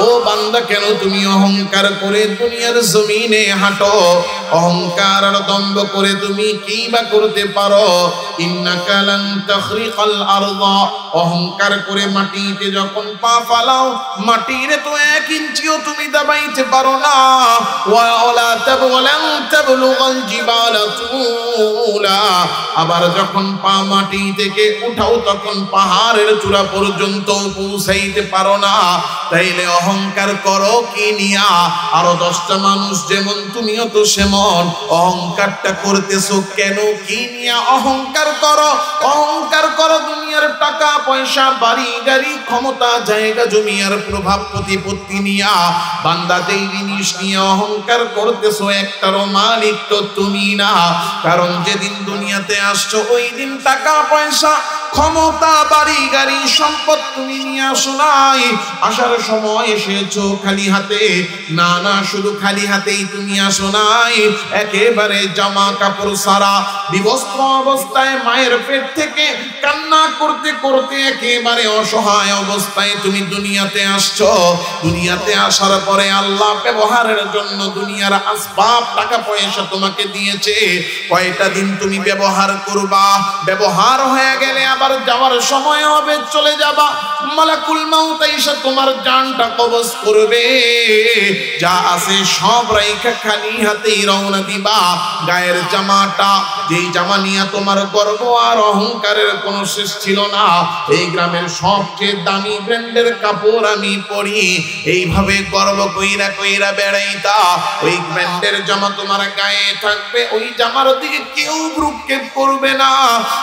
ও বান্দা, কেন তুমি অহংকার করে দুনিয়ার জমিনে হাঁটো? অহংকার আর দম্ভ করে তুমি কি বা করতে পারো? ইন্নাকা লান তাখরিকাল আরদ, অহংকার করে মাটিতে যখন পা ফালাও, মাটিরে তো 1 ইঞ্চিও তুমি দাবাইতে পারো না। ওয়ালা তাবলান তাবলুগাল জিবালা তুলা, আবার যখন পা মাটি থেকে উঠাও তখন পাহাড়ের চূড়া পর্যন্ত পৌঁছাইতে পারো না। তাইলে অহংকার করো কি নিয়া? আরো 10টা মানুষ যেমন তুমিও তো সেমন। অহংকারটা করতেছো কেন, কি নিয়া অহংকার করো? অহংকার করো দুনিয়ার টাকা পয়সা, বাড়ি গাড়ি, ক্ষমতা, জায়গা জমি আর প্রভাব প্রতিপত্তি নিয়া। বান্দা, যেই জিনিস নিয়ে অহংকার করতেছো একটারও মালিক তো তুমি না। কারণ যেদিন দুনিয়াতে আসছো ওই দিন টাকা পয়সা, ক্ষমতা, বাড়ি গাড়ি, সম্পদ তুমি নিয়ে আসো নাই। আসার সময় এসেছো খালি হাতে? না না, শুধু খালি হাতেই তুমি আসো নাই, একেবারে জামা কাপড় সারা বিবস্ত্র অবস্থায় মায়ের পেট থেকে কান্না করতে করতে একেবারে অসহায় অবস্থায় তুমি দুনিয়াতে আসছো। দুনিয়াতে আসার পরে আল্লাহ ব্যবহারের জন্য দুনিয়ার আসবাব টাকা পয়সা তোমাকে দিয়েছে। কয়টা দিন তুমি ব্যবহার করবা? ব্যবহার হয়ে গেলে আবার যাওয়ার সময় হবে, চলে যাবা। মালাকুল মাউত এসে তোমার জানটা কবজ করবে। যা আছে সব রাইখা খালি হাতেই রওনা দিবা। গায়ের জামাটা, যেই জামা নিয়ে তোমার গর্ব আর অহংকারের কোনো শেষ ছিল না, এই গ্রামের সবচেয়ে দামি ব্র্যান্ডের কাপড় আমি পরি, এইভাবে গর্ব কইরা কইরা বেড়াইতা। ওই ব্র্যান্ডের জামা তোমার গায়ে থাকবে, ওই জামার দিকে কেউ ভ্রুক্ষেপ করবে না।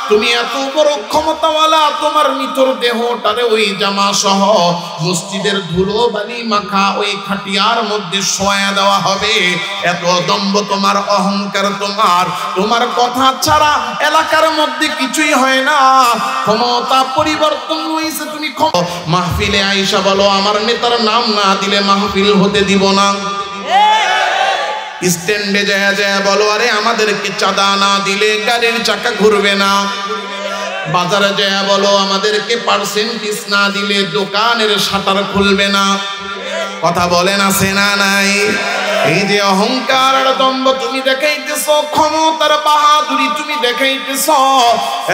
তুমি এত বড় ক্ষমতাওয়ালা, তোমার নিতর দেহটারে ওই জামা সহ মসজিদের ধুলো বালি মাখা ওই খাটিয়ার মধ্যে শোয়া দেওয়া হবে। এত দম্ভ তোমার, অহংকার তোমার। তোমার কথা ছাড়া এলাকার মধ্যে কিছুই হয় না। ক্ষমতা পরিবর্তন হয়েছে, তুমি মাহফিলে আইসা বলো আমার নেতার নাম না দিলে মাহফিল হতে দিব না। স্ট্যান্ডে যায় যায় বলো আরে আমাদেরকে চাঁদা না দিলে গাড়ির চাকা ঘুরবে না। বাজারে যায় বলো আমাদেরকে পার্সেন্টেজ না দিলে দোকানের শাটার খুলবে না। কথা বলেন আছে না নাই? এই যে অহংকার আর দম্ভ তুমি দেখাইতেছো, ক্ষমতার বাহাদুরি তুমি দেখাইতেছো,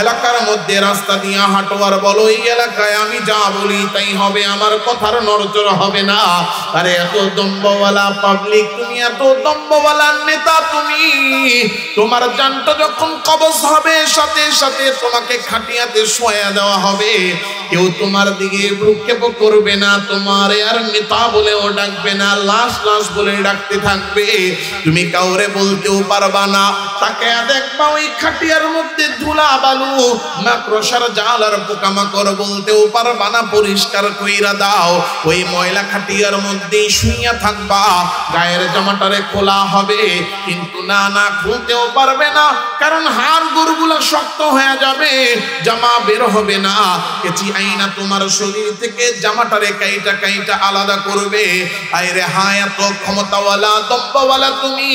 এলাকার মধ্যে রাস্তা দিয়ে হাঁটো আর বলো এই এলাকায় আমি যা বলি তাই হবে, আমার কথার নড়চড় হবে না। আরে এত দম্ভওয়ালা পাবলিক তুমি, এত দম্ভওয়ালা নেতা তুমি, তোমার জানটা যখন কবজ হবে সাথে সাথে তোমাকে খাটিয়াতে শোয়া দেওয়া হবে। কেউ তোমার দিকে ভ্রুক্ষেপ করবে না, তোমার আর নেতা বলেও ডাকবে না, লাশ লাশ বলে ডাকতে থাকবে। তুমি কাউরে বলতেও পারবা না। তাকে দেখবা ওই খাটিয়ার মধ্যে ধুলা বালু মাকড়সার জাল আর পোকামাকড়, বলতেও পারবা না পরিষ্কার কইরা দাও। ওই ময়লা খাটিয়ার মধ্যেই শুইয়া থাকবা। গায়ের জামাটারে খোলা হবে, কিন্তু না না খুলতেও পারবে না, কারণ হাড় গোড়গুলো শক্ত হয়ে যাবে, জামা বের হবে না। কেচি আইনা তোমার শরীর থেকে জামাটারে কাইটা কাইটা আলাদা করবে। আইরে হায়, এত ক্ষমতাওয়ালা দম্ভওয়ালা তুমি,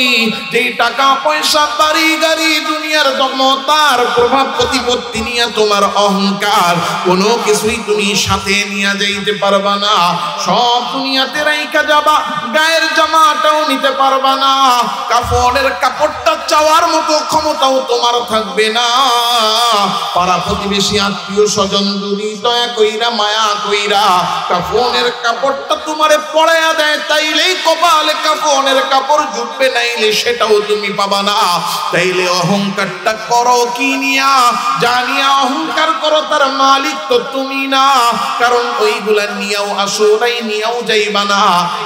যেই টাকা পয়সা বাড়ি গাড়ি দুনিয়ার দমতার প্রভাব প্রতিপত্তি নিয়ে তোমার অহংকার, কোনো কিছুই তুমি সাথে নিয়ে যাইতে পারবা না। সব দুনিয়াতে রাইখা যাবা, গায়ের জামাটাও নিতে পারবা না, কাপড়ের কাপড়টা চাওয়ার মতো ক্ষমতাও তোমার থাকবে না। পাড়া প্রতিবেশী আত্মীয় স্বজন যদি দয়া কইরা মায়া কইরা কাপড়ের কাপড়টা তোমারে পরাইয়া দেয়, তাইলেই কপালে কাপড়ের কাপড় জুটবে, নাইলে সেটাও তুমি পাবা না। তাইলে অহংকারটা করো কি নিয়া? জানিয়া অহংকার করো, তার মালিক তো তুমি না। কারণ ওইগুলা নিয়েও আসো নাই, নিয়েও যাইবা না।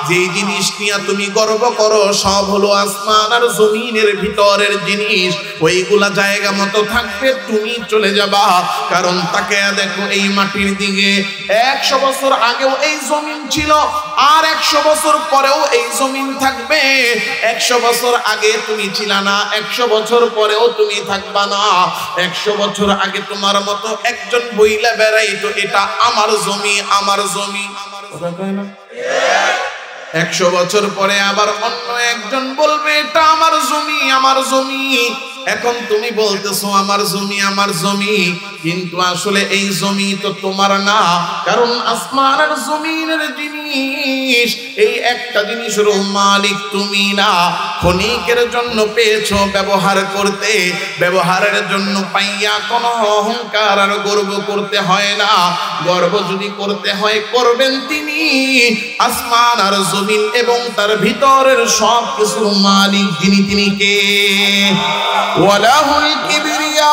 যে জিনিস নিয়ে তুমি গর্ব করো সব হলো আসমান আর জমিনের ভিতরের জিনিস, ওইগুলা জায়গা মতো থাকবে, তুমি চলে যাবা। কারণ তাকে দেখো এই মাটির দিকে, 100 বছর আগেও এই জমিন ছিল, আর 100 বছর পরেও এই জমিন থাকবে। 100 বছর আগে তুমি ছিলা না, 100 বছর পরেও তুমি থাকবা না। 100 বছর আগে তোমার মতো একজন বইলা বেড়াইতো এটা আমার জমি, আমার জমি, কথা কয় না? 100 বছর পরে আবার অন্য একজন বলবে এটা আমার জমি, আমার জমি। এখন তুমি বলতেছো আমার জমি আমার জমি, কিন্তু আসলে এই জমি তো তোমার না, কারণ আসমান আর জমিনের জিনিস, এই একটা জিনিসের মালিক তুমি না। ক্ষণিকের জন্য পেয়েছো ব্যবহার করতে, ব্যবহারের জন্য পাইয়া কোনো অহংকার আর গর্ব করতে হয় না। গর্ব যদি করতে হয় করবেন তিনি, আসমান আর জমিন এবং তার ভিতরের সব কিছুর মালিক যিনি, তিনি কে? ওয়ালাহুল কিবরিয়া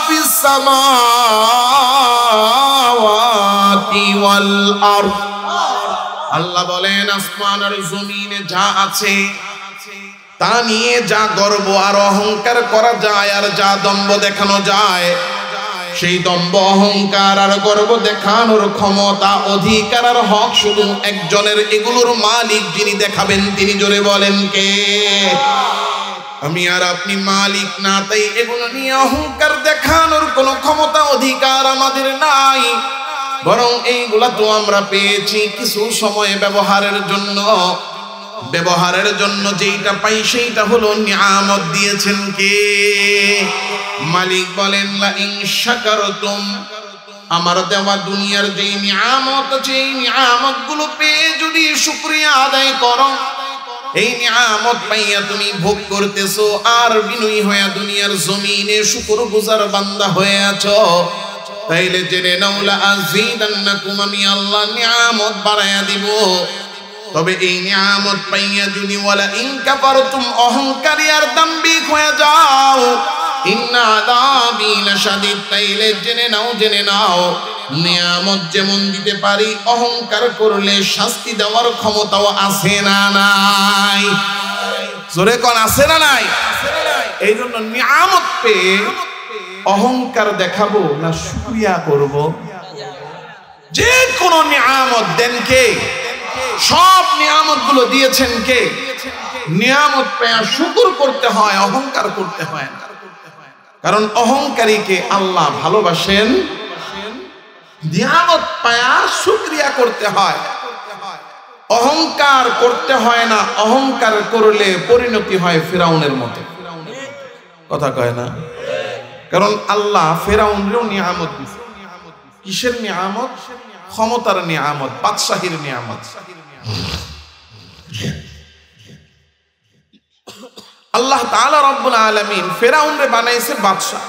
ফিস সামাওয়াতি ওয়াল আরদ। আল্লাহ বলেন আসমান আর জমিনে যা আছে তা নিয়ে যা গর্ব আর অহংকার করা যায় আর যা দম্ভ দেখানো যায়, সেই দম্ভ অহংকার আর গর্ব দেখানোর ক্ষমতা, অধিকার আর হক শুধু একজনের। এগুলোর মালিক যিনি দেখাবেন তিনি, জোরে বলেন কে? আমি আর আপনি মালিক না, তাই এগুলো নিয়ে অহংকার দেখানোর কোনো ক্ষমতা অধিকার আমাদের নাই। বরং এইগুলা তো আমরা পেয়েছি কিছু সময় ব্যবহারের জন্য। ব্যবহারের জন্য যেইটা পাই সেইটা হলো নিয়ামত দিয়েছেন কে? মালিক বলেন লা ইন শাকারতুম, আমার দেওয়া দুনিয়ার যে নিয়ামত আছে এই নিয়ামত গুলো পেয়ে যদি শুকরিয়া আদায় করো, এই নিয়ামত পাইয়া তুমি ভোগ করতেছো আর বিনয়ী হয়ে দুনিয়ার জমিনে শুকরগুজার বান্দা হয়ে আছো, তাইলে জেনে নাও লা আযীদান্নাকুম, আমি আল্লাহ নিয়ামত বাড়ায়া দিব। তবে এই নিয়ামত পাইয়া যদি ওয়ালা ইন কাফারতুম অহংকারী আর দাম্ভিক হয়ে যাও, ইন্না আযাবি লাশাদীদ, তাইলে জেনে নাও নিয়ামত যেমন দিতে পারি, অহংকার করলে শাস্তি দেওয়ার ক্ষমতাও আছে না নাই? জোরে কোন আছে না নাই? এই জন্য নিয়ামত পেয়ে অহংকার দেখাবো না শুকরিয়া করব? যে কোন নিয়ামত দেন কে? সব নিয়ামত গুলো দিয়েছেন কে? নিয়ামত পেয়ে শুকর করতে হয়, অহংকার করতে হয় না। কারণ অহংকারীকে আল্লাহ ভালোবাসেন। নিয়ামত পায়া শুকরিয়া করতে হয়, অহংকার করতে হয় না। অহংকার করলে পরিণতি হয় ফিরাউনের মতো। কথা কয় না? কারণ আল্লাহ ফিরাউনেরও নিয়ামত দিয়েছে। কিসের নিয়ামত? ক্ষমতার নিয়ামত, বাদশাহীর নিয়ামত। আল্লাহ তাআলা রব্বুল আলামিন ফিরাউনরে বানাইছে বাদশা।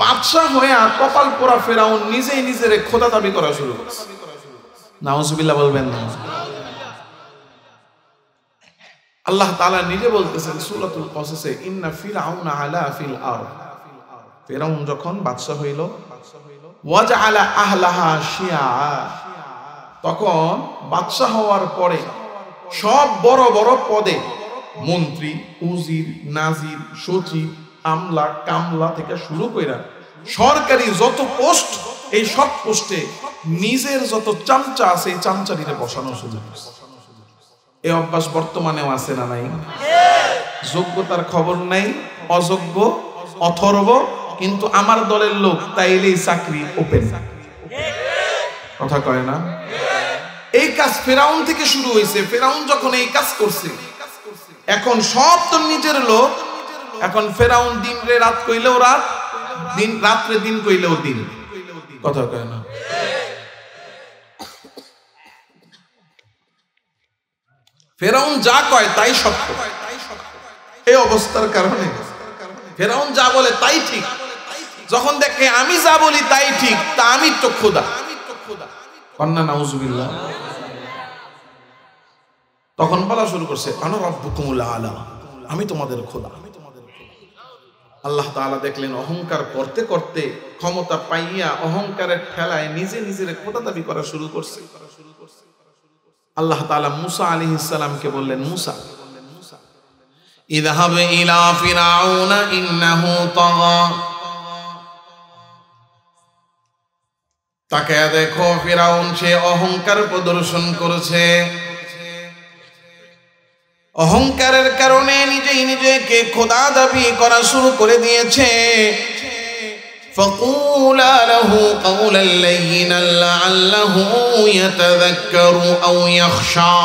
বাদশা হয়ে কপাল পোড়া ফিরাউন নিজেই নিজের খোদা দাবি করা শুরু করেছে। নাউজুবিল্লাহ বলবেন না? আল্লাহ তাআলা নিজে বলতেছেন সূরাতুল কসসে, ইন্না ফিরআউনা আলা ফিল আরদ। ফিরাউন যখন বাদশা হইল, ওয়াজআলা আহলাহা শিয়া, তখন বাদশা হওয়ার পরে সব বড় বড় পদে মন্ত্রী, উজির, নাজির, সচিব, আমলা, কামলা থেকে শুরু কইরা সরকারি যত পোস্ট, এই সব পোস্টে নিজের যত চামচা আছে এই চামচারিরে বসানো শুরু করছে। এই অভ্যাস বর্তমানেও আছে না নাই? যোগ্যতার খবর নাই, অযোগ্য, অথর্ব, কিন্তু আমার দলের লোক, তাইলেই চাকরি ওপেন। কথা কয় না? এই কাজ ফেরাউন থেকে শুরু হয়েছে। ফেরাউন যখন এই কাজ করছে, এখন সব তো নিজের লোক। এখন ফেরাউন দিন রে রাত কইলেও রাত, দিন রাত্রে দিন কইলেও দিন। কথা কয় না? ফেরাউন যা কয় তাই সত্য। এই অবস্থার কারণে ফেরাউন যা বলে তাই ঠিক। যখন দেখে আমি যা বলি তাই ঠিক, তা আমি তো খোদা। কন্যা নাউজুবিল্লাহ। তখন বলা শুরু করছে, আনা রাব্বুকুমুল আলা, আমি তোমাদের খোদা। আল্লাহ তাআলা দেখলেন অহংকার করতে করতে, ক্ষমতা পাইয়া অহংকারের ঠেলায় নিজে নিজের খোদা দাবি করা শুরু করছে। আল্লাহ তাআলা মুসা আলাইহিস সালামকে বললেন, মুসা ইযহাব ইলা ফিরআউনা ইন্নাহু তাগা, তাকে দেখো ফিরআউন সে অহংকার প্রদর্শন করেছে। অহংকারের কারণে নিজেই নিজেকে খোদা দাবি করা শুরু করে দিয়েছে। ফাকুলা লাহু কাওলান লাইয়িনান লাআল্লাহু ইয়াতাযাক্কারু আও ইয়াখশা,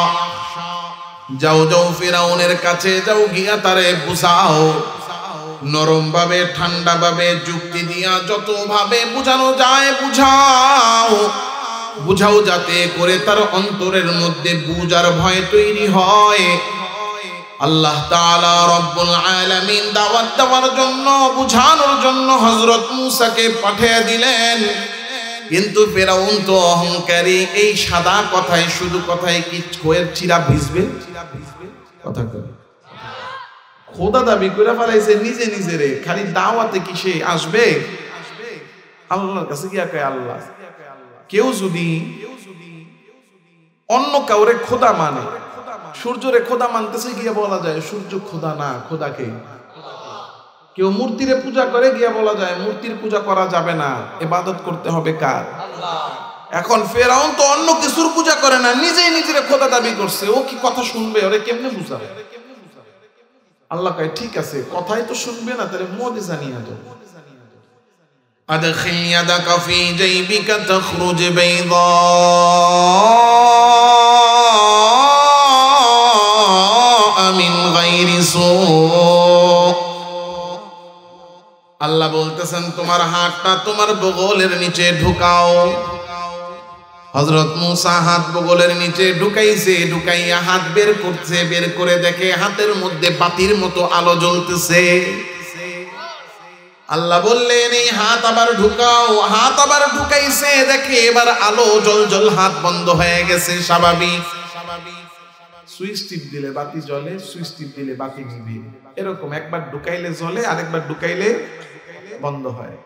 যাও যাও ফিরাউনের কাছে যাও, গিয়া তারে বুঝাও, নরম ভাবে ঠান্ডা ভাবে যুক্তি দিয়া যত ভাবে বুঝানো যায় বুঝাও, বুঝাও যাতে করে তার অন্তরের মধ্যে বুঝার ভয় তৈরি হয়। আল্লাহ তাআলা রব্বুল আলামিন দাওয়াত দেওয়ার জন্য, বুঝানোর জন্য হযরত মূসাকে পাঠিয়ে দিলেন। কিন্তু ফেরাউন তো অহংকারী, এই সাদা কথায় শুধু কথায় কি খোয়ের চিরা ভিজবে? কথা কয় খোদা দাবি করে ফেলাইছে নিজে নিজেরে, খালি দাওয়াতে কি সে আসবে? আল্লাহর কাছে গিয়া কয় আল্লাহ, কেউ যদি অন্য কাউরে খোদা মানে, সূর্যরে খোদা মানতেছে, গিয়া বলা যায় সূর্য খোদা না, খোদাকে। কেউ মূর্তিরে পূজা করে, গিয়া বলা যায় মূর্তির পূজা করা যাবে না, ইবাদত করতে হবে কার? এখন ফেরাউন তো অন্য কিছুর পূজা করে না, নিজেই নিজের খোদা দাবি করছে, ও কি কথা শুনবে? ওরে কেমনে বুঝাবে? আল্লাহ কয় ঠিক আছে, কথাই তো শুনবে না, তাহলে মুজিজা নিয়ে দাও। আদখিল ইয়াদাকা ফি জাইবিকা তখরুজ বাইদা মিন গায়রি সু। আল্লাহ বলতেছেন তোমার হাতটা তোমার বগলের নিচে ঢুকাও। হযরত মূসা হাত বগলের নিচে ঢুকাইছে, ঢুকাইয়া হাত বের করছে, বের করে দেখে হাতের মধ্যে বাতির মতো আলো জ্বলতেছে। আল্লাহ বললেন এই হাত আবার ঢুকাও। হাত আবার ঢুকাইছে, দেখে এবার আলো জ্বল, হাত বন্ধ হয়ে গেছে স্বাভাবিক। সুইচ টিপ দিলে বাতি জ্বলে, সুইচ টিপ দিলে বাতি নিভে, এরকম একবার ঢুকাইলে জ্বলে, আরেকবার ঢুকাইলে বন্ধ হয়।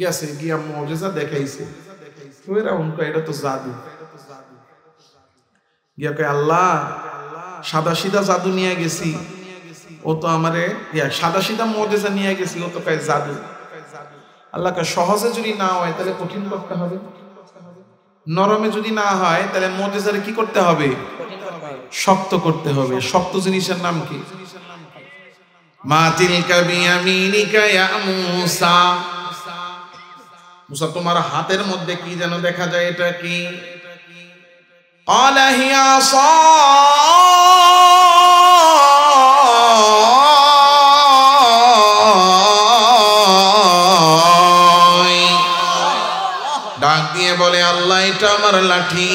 গেছে গিয়া মুজিজা দেখাইছে। এটা তো জাদু। গিয়া কয় আল্লাহ, সাদা সিধা জাদু নিয়ে গেছি, ও তো আমারে সাদা সিধা মুজিজা নিয়ে গেছি, ও তো কয় জাদু। আল্লাহ কয় সহজে যদি না হয় তাহলে কঠিন করতে হবে, নরমে যদি না হয় তাহলে মুজিজারে কি করতে হবে? শক্ত করতে হবে। শক্ত জিনিসের নাম কি? মা তিলকা বিয়ামিনিকা ইয়া মূসা। মূসা তোমার হাতের মধ্যে কি যেন দেখা যায়, এটা কি? ক্বালা হিয়া আসাই। ডাক দিয়ে বলে আল্লাহ এটা আমার লাঠি।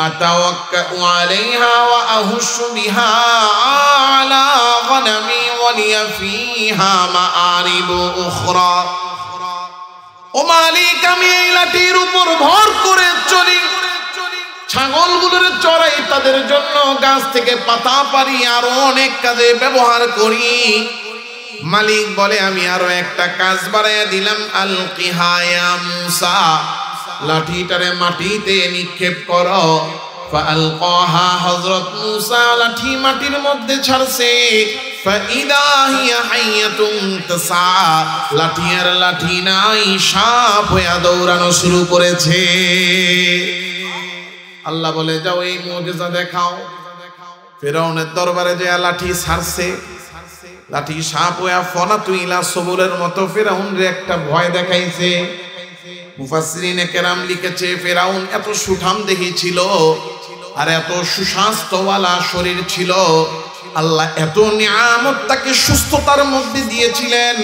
আতাওয়াক্কাউ আলাইহা ওয়া আহুশু বিহা আলা গনামি ওয়া লিয়া ফিহা মাআরিবু উখরা। ও মালিক, আমি এই লাঠির উপর ভর করে চলি, ছাগলগুলোর চড়াই, তাদের জন্য গাছ থেকে পাতা পারি, আরো অনেক কাজে ব্যবহার করি। মালিক বলে আমি আরো একটা কাজ বাড়াইয়া দিলাম, আলকিহা ইয়া মূসা, লাঠিটারে মাটিতে নিক্ষেপ করো। ফাআলকাহা, হযরত মূসা লাঠি মাটির মধ্যে ছাড়ছে। ফাইদা হিয়া হাইয়াতুন তাসা, লাঠি আর লাঠি নাই, সাপ হয়ে দৌড়ানো শুরু করেছে। আল্লাহ বলে যাও এই মুজিজা দেখাও। ফেরাউনের দরবারে যে লাঠি ছাড়ছে, লাঠি সাপ হয়ে ফনাতু ইলা সবুলের মতো ফেরাউনরে একটা ভয় দেখাইছে। মুফাসসিরিনে কেরাম লিখেছে ফেরাউন এত সুঠাম দেহি ছিল আর এত সুস্বাস্থ্যওয়ালা শরীর ছিল, আল্লাহ এত নিয়ামত তাকে সুস্থতার মধ্যে দিয়েছিলেন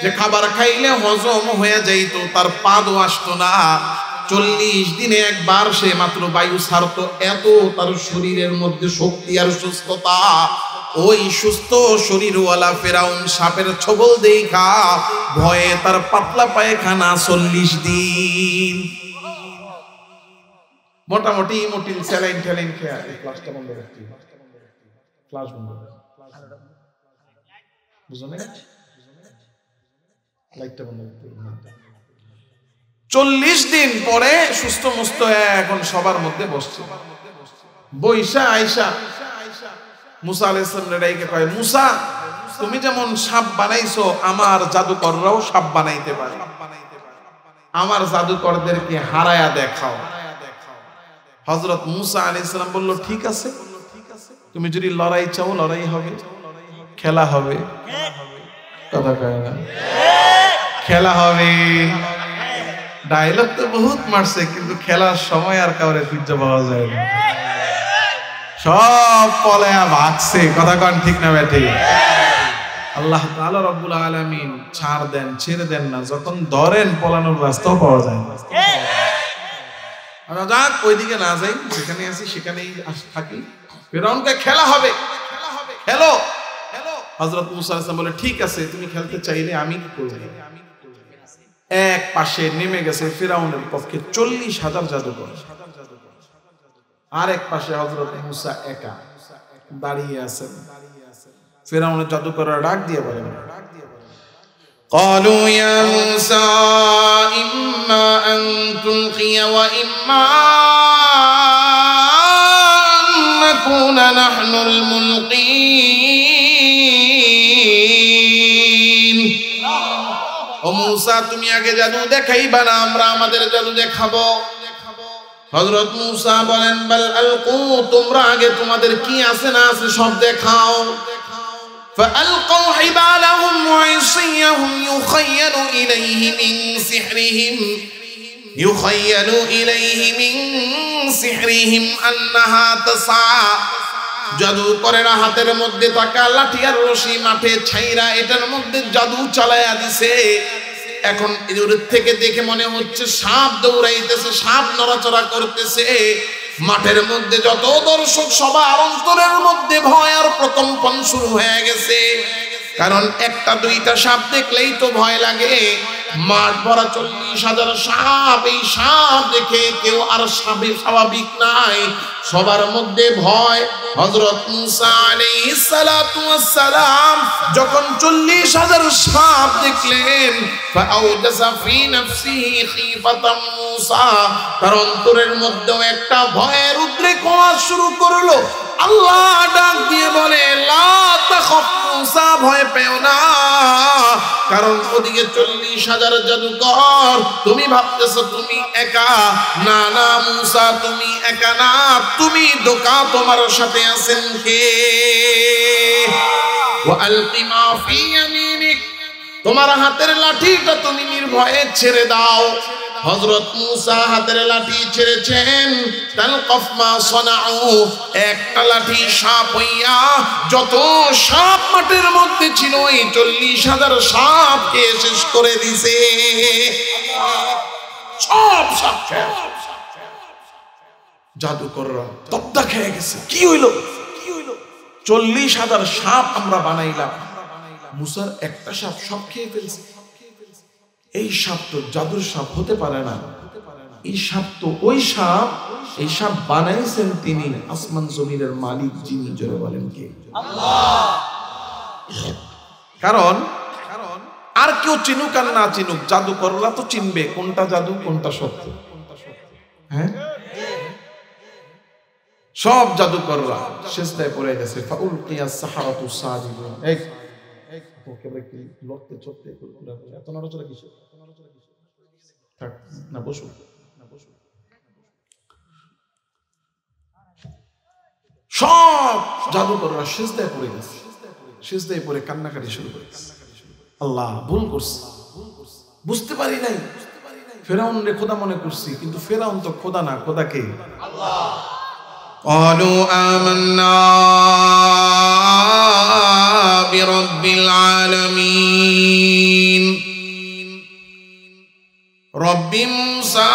যে খাবার খাইলে হজম হয়ে যাইত, তার পাদও আসতো না। 40 দিনে একবার সে মাত্র বায়ু ছাড়তো, এত তার শরীরের মধ্যে শক্তি আর সুস্থতা। ওই সুস্থ শরীরওয়ালা ফেরাউন সাপের ছবল দেখা ভয়ে তার পাতলা পায়খানা 40 দিন। মোটামুটি মোটিল স্যালাইন ঠ্যালাইন খেয়ে ক্লাসটা বন্ধ রাখতে, ক্লাস বন্ধ বুঝো না, লাইটটা বন্ধ করতে। 40 দিন পরে সুস্থ মুস্ত এখন সবার মধ্যে বসছে। বৈশা আয়সা মুসা আলাইহিস সালাম ডাইকে কয়, মুসা তুমি যেমন সাপ বানাইছো, আমার জাদুকররাও সাপ বানাইতে পারে, আমার জাদুকরদেরকে হারায়া দেখাও। হযরত মুসা আলাইহিস সালাম বলল ঠিক আছে, তুমি যদি লড়াই চাও লড়াই হবে, খেলা হবে। কথা কয় না, খেলা হবে। ডায়লগ তো বহুত মারছে, কিন্তু খেলার সময় আর কাউরে খুঁজে পাওয়া যায় না। সব পলায়া ভাগছে। কথা কন ঠিক না বেঠি? আল্লাহ তাআলা রব্বুল আলামিন ছাড় দেন, ছেড়ে দেন না, যখন ধরেন পলানোর রাস্তাও পাওয়া যায় না। যাক ওইদিকে না যাই, যেখানে আছি সেখানেই থাকি। ফিরআউনকে খেলা হবে, খেলো। হযরত মূসা আলাইহিস সালাম বলে ঠিক আছে, তুমি খেলতে চাইলে আমি কি করব। এক পাশে নেমে গেছে ফিরআউনের পক্ষে 40,000 জাদুকর, আর এক পাশে হযরত মূসা একা দাঁড়িয়ে আছেন। ফিরআউনের জাদুকররা ডাক দিয়ে বলেন, قالوا يا موسى إما أن تلقي وإما أن نكون نحن الملقين। ও মূসা, তুমি আগে জাদু দেখাইবা না আমরা আমাদের জাদু দেখাবো? হযরত মূসা বলেন, বাল আলকু, তোমরা আগে তোমাদের কি আছে না আছে সব দেখাও। فألقوا حبالهم وعصيهم يخيل إليه من سحرهم أنها تسعى। জাদু করে না হাতের মধ্যে থাকা লাঠি আর রশি মাঠে ছাইরা এটার মধ্যে জাদু চালায়া দিছে। এখন দূর থেকে দেখে মনে হচ্ছে সাপ দৌড়াইতেছে, সাপ নড়াচড়া করতেছে। মাঠের মধ্যে যত দর্শক সবার অন্তরের মধ্যে ভয় আর প্রকম্পন শুরু হয়ে গেছে, কারণ একটা দুইটা সাপ দেখলেই তো ভয় লাগে। মাঠ ভরা 40,000 সাপ, এই সাপ দেখে কেউ আর স্বাভাবিক নাই, সবার মধ্যে ভয়। হযরত মূসা আলাইহিস সালাতু ওয়াস সালাম যখন 40,000 সাপ দেখলেন, ফাআউজাসা ফি নাফসিহি খিফাতাম মূসা, তার অন্তরের মধ্যেও একটা ভয়ের উদ্রেক হওয়া শুরু করলো। আল্লাহ ডাক দিয়ে বলে, লা তাখাফ মূসা, ভয় পেও না, কারণ ওদিকে 40,000 জাদুকর। তুমি ভাবতেছো তুমি একা, না না মূসা, তুমি একা না, তুমি দোকা, তোমার সাথে আছেন কে? ওয়া আলকি মা ফি ইয়ামিনিক, তোমার হাতের লাঠিটা তুমি নির্ভয়ে ছেড়ে দাও। হযরত মূসা হাতের লাঠি ছেড়েছেন, তালকাফ মা সানাউ, একটা লাঠি সাপ হইয়া যত সাপ মাঠের মধ্যে ছিল এই 40,000 সাপকে শেষ করে দিছে। সব সাপ শেষ। জাদুকররা তপ্তা খেয়ে গেছে। কি হইলো? 40,000 সাপ আমরা বানাইলাম, মূসার একটা সাপ সব খেয়ে ফেলছে। এই সাপ তো জাদুর সাপ হতে পারে না, এই সাপ তো ওই সাপ, এই সাপ বানাইছেন তিনি, আসমান জমিনের মালিক যিনি। জোরে বলেন কে? আল্লাহ। কারণ আর কেউ চিনুক আর না চিনুক, জাদুকররা তো চিনবে কোনটা জাদু কোনটা সত্য। হ্যাঁ, সব জাদুকররা সিজদায় পড়ে গেছে। ফাউলকিয়াস সাহারাতু সাজিদুন। এই ওকে কি লড়তে চড়তে এত নড়াচড়া কিসের? থাক না, বসো। সব জাদুকররা সিজদায় পড়ে গেছে, সিজদায় পড়ে কান্নাকাটি শুরু করে গেছে। আল্লাহ, ভুল করছি, বুঝতে পারি নাই, ফেরাউন রে খোদা মনে করছি, কিন্তু ফেরাউন তো খোদা না, খোদা কে? আল্লাহ। قالوا آمنا برب العالمين رب موسى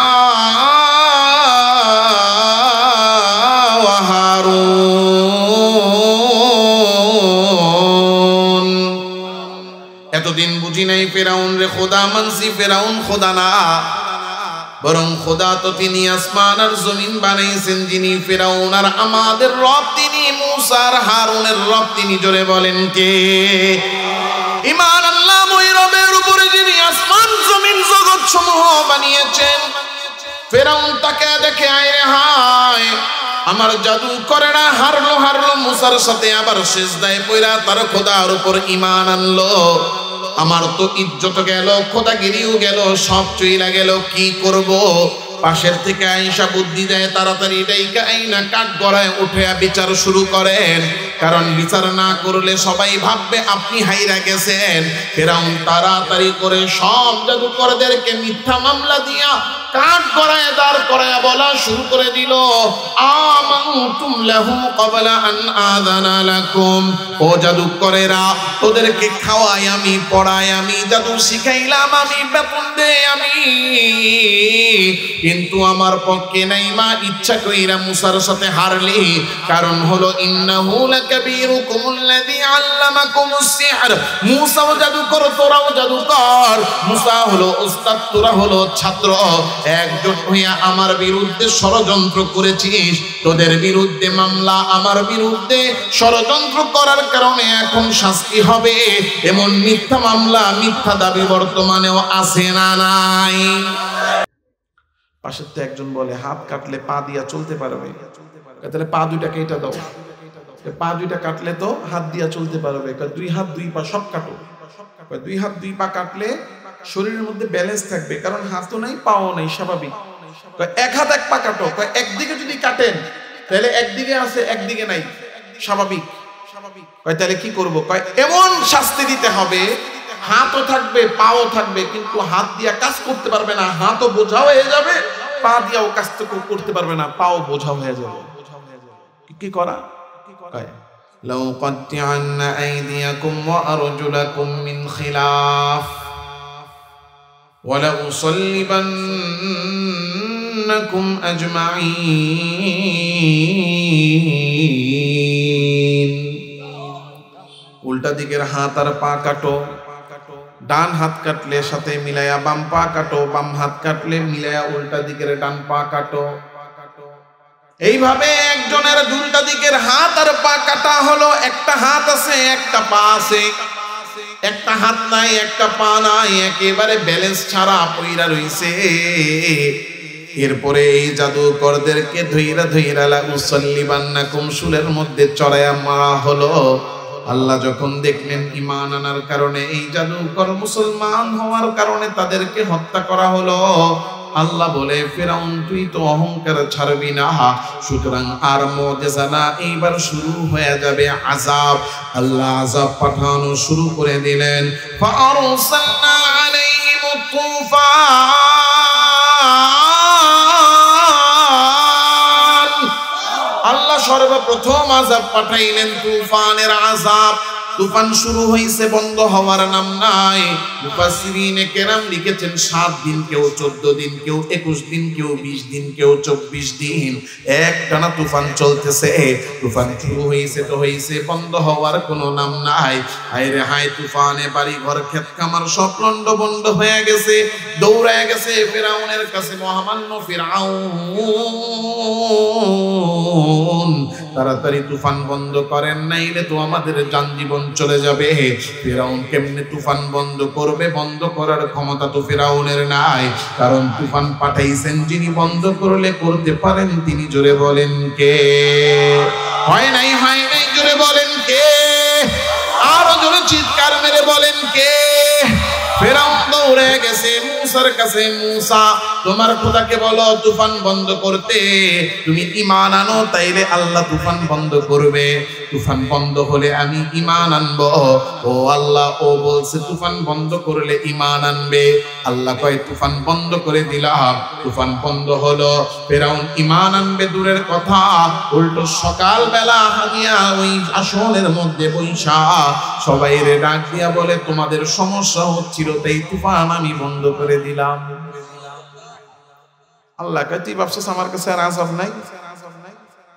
وهارون। এতদিন বুঝি নাই ফেরাউন রে খোদা মানছি, ফেরাউন খোদা না, বরং খোদা তো তিনি আসমান আর জমিন বানাইছেন, যিনি ফেরাউন আর আমাদের রব তিনি মূসা আর হারুনের রব তিনি। জোরে বলেন কে? ঈমান আনলাম ওই রবের উপরে যিনি আসমান জমিন জগৎ সমূহ বানিয়েছেন। ফেরাউন তাকে দেখে আয় রে হায়, আমার জাদু করে না, হারলো মূসার সাথে, আবার সিজদায় পড়া তার খোদার উপর ঈমান আনলো। আমার তো ইজ্জত গেল, খোদাগিরিও গেল, সব চইলা গেল, কি করব? পাশের থেকে আয়েশা বুদ্ধি দেয়, তাড়াতাড়ি ডাইকা আইনা কাঠ গড়ায় উঠে বিচার শুরু করেন। কারণ বিচার না করলে সবাই ভাববে আপনি হাইরা গেছেন। ফিরআউন তাড়াতাড়ি করে সব জাদুকরদেরকে মিথ্যা মামলা দিয়া কাঠ গড়ায় দাঁড় করায় বলা শুরু করে দিল, আমানতুম লাহু ক্বাবলা আন আযানা লাকুম। ও জাদুকরেরা, তোদেরকে খাওয়াই আমি, পড়াই আমি, জাদু শিখাইলাম আমি, বেতন দেই আমি, কিন্তু আমার পক্ষে নাই মা ইচ্ছা কইরা মুসার সাথে হারলি। কারণ হলো ইন্নাহু লাকাবীরুকুমুল্লাযী আল্লামাকুমুস সিহর। মুসাও জাদুকর, তোরাও জাদুকর। মুসা হলো ওস্তাদ, তোরা হলো ছাত্র। একজোট হইয়া আমার বিরুদ্ধে ষড়যন্ত্র করেছিস। তোদের বিরুদ্ধে মামলা, আমার বিরুদ্ধে ষড়যন্ত্র করার কারণে এখন শাস্তি হবে। এমন মিথ্যা মামলা, মিথ্যা দাবি বর্তমানেও আছে না নাই? পাশের তো একজন বলে হাত কাটলে পা দিয়া চলতে পারবে, তাহলে পা দুইটা কেটে দাও। পা দুইটা কাটলে তো হাত দিয়া চলতে পারবে। দুই হাত দুই পা সব কাটো। দুই হাত দুই পা কাটলে শরীরের মধ্যে ব্যালেন্স থাকবে, কারণ হাতও নাই পাও নাই, স্বাভাবিক। এক হাত এক পা কাটো। একদিকে যদি কাটেন তাহলে একদিকে আছে একদিকে নাই, স্বাভাবিক। তাহলে কি করবো? এমন শাস্তি দিতে হবে, হাতও থাকবে পাও থাকবে, কিন্তু হাত দিয়া কাজ করতে পারবে না, হাতও বোঝা হয়ে যাবে, পা দিয়াও কাজ করতে পারবে না, পাও বোঝা হয়ে যাবে। কি করা? লাউ কাত্তিআন্না আইদিয়াকুম ওয়া আরজুলাকুম মিন খিলাফ ওয়া লা উসাল্লিবান্নাকুম আজমাইন। উল্টা দিকের হাত আর পা কাটো। ডান হাত কাটলে সাথে মিলায়া বাম পা কাটো, বাম হাত কাটলে মিলায়া উল্টা দিকের ডান পা কাটো। এইভাবে একজনের উল্টা দিকের হাত আর পা কাটা হলো। একটা হাত আছে, একটা পা আছে। একটা হাত নাই, একটা পা নাই, একেবারে ব্যালেন্স ছাড়া পইরা রইছে। এরপরে এই জাদুকরদেরকে ধইরা ধইরা লা উসাল্লিবান্নাকুম শুলের মধ্যে চড়াইয়া মারা হলো। আল্লাহ যখন দেখলেন ঈমান আনার কারণে, এই জাদুকর মুসলমান হওয়ার কারণে তাদেরকে হত্যা করা হলো, আল্লাহ বলে ফিরআউন তুই তো অহংকার ছাড়বি না, সুতরাং আর মুজিজা না, এইবার শুরু হয়ে যাবে আযাব। আল্লাহ আযাব পাঠানো শুরু করে দিলেন। ফাআরসালনা আলাইহিমুত তুফান। আল্লাহ সর্বপ্রথম আযাব পাঠাইলেন তুফানের আযাব। তুফান শুরু হইছে, বন্ধ হওয়ার নাম নাই। মুফাসসিরিনে কেরাম লিখেছেন 7 দিন, কেউ 14 দিন, কেউ 21 দিন, কেউ 20 দিন, কেউ 24 দিন একটানা তুফান চলতেছে। তুফান শুরু হইছে তো হইছে, বন্ধ হওয়ার কোনো নাম নাই। হায় রে হায়, তুফানে বাড়ি ঘর ক্ষেত খামার সব লন্ডভন্ড হয়ে গেছে। দৌড়ায় গেছে ফিরআউনের কাছে মহামান্য ফিরআউন, তাড়াতাড়ি তুফান বন্ধ করেন, নাইলে তো আমাদের জান জীবন চলে যাবে। ফিরআউন কেমনে তুফান বন্ধ করবে? বন্ধ করার ক্ষমতা তো ফিরআউনের নাই, কারণ তুফান পাঠাইছেন যিনি, বন্ধ করলে করতে পারেন তিনি। জোরে বলেন কে? হয় নাই, হয় নাই, জোরে বলেন কে? আরো জোরে চিৎকার মেরে বলেন কে? ফিরআউন দৌড়ে গেছে মুসার কাছে। মুসা, তোমার খোদাকে বলো তুফান বন্ধ করতে। তুমি ঈমান আনো, তাইলে আল্লাহ তুফান বন্ধ করবে। তুফান বন্ধ হলে আমি ঈমান আনবো। ও আল্লাহ, ও বলছে তুফান বন্ধ করলে ঈমান আনবে। আল্লাহ কয় তুফান বন্ধ করে দিলাম। তুফান বন্ধ হলো। ফিরআউন ঈমান আনবে দূরের কথা, উল্টো সকাল বেলা হাগিয়া ওই আসনের মধ্যে বইসা সবাইরে ডাক দিয়া বলে তোমাদের সমস্যা হচ্ছিল, তাই তুফান আমি বন্ধ করে দিলাম। আল্লাহ কয় তুই ভাবছিস আমার কাছে আর আযাব নাই?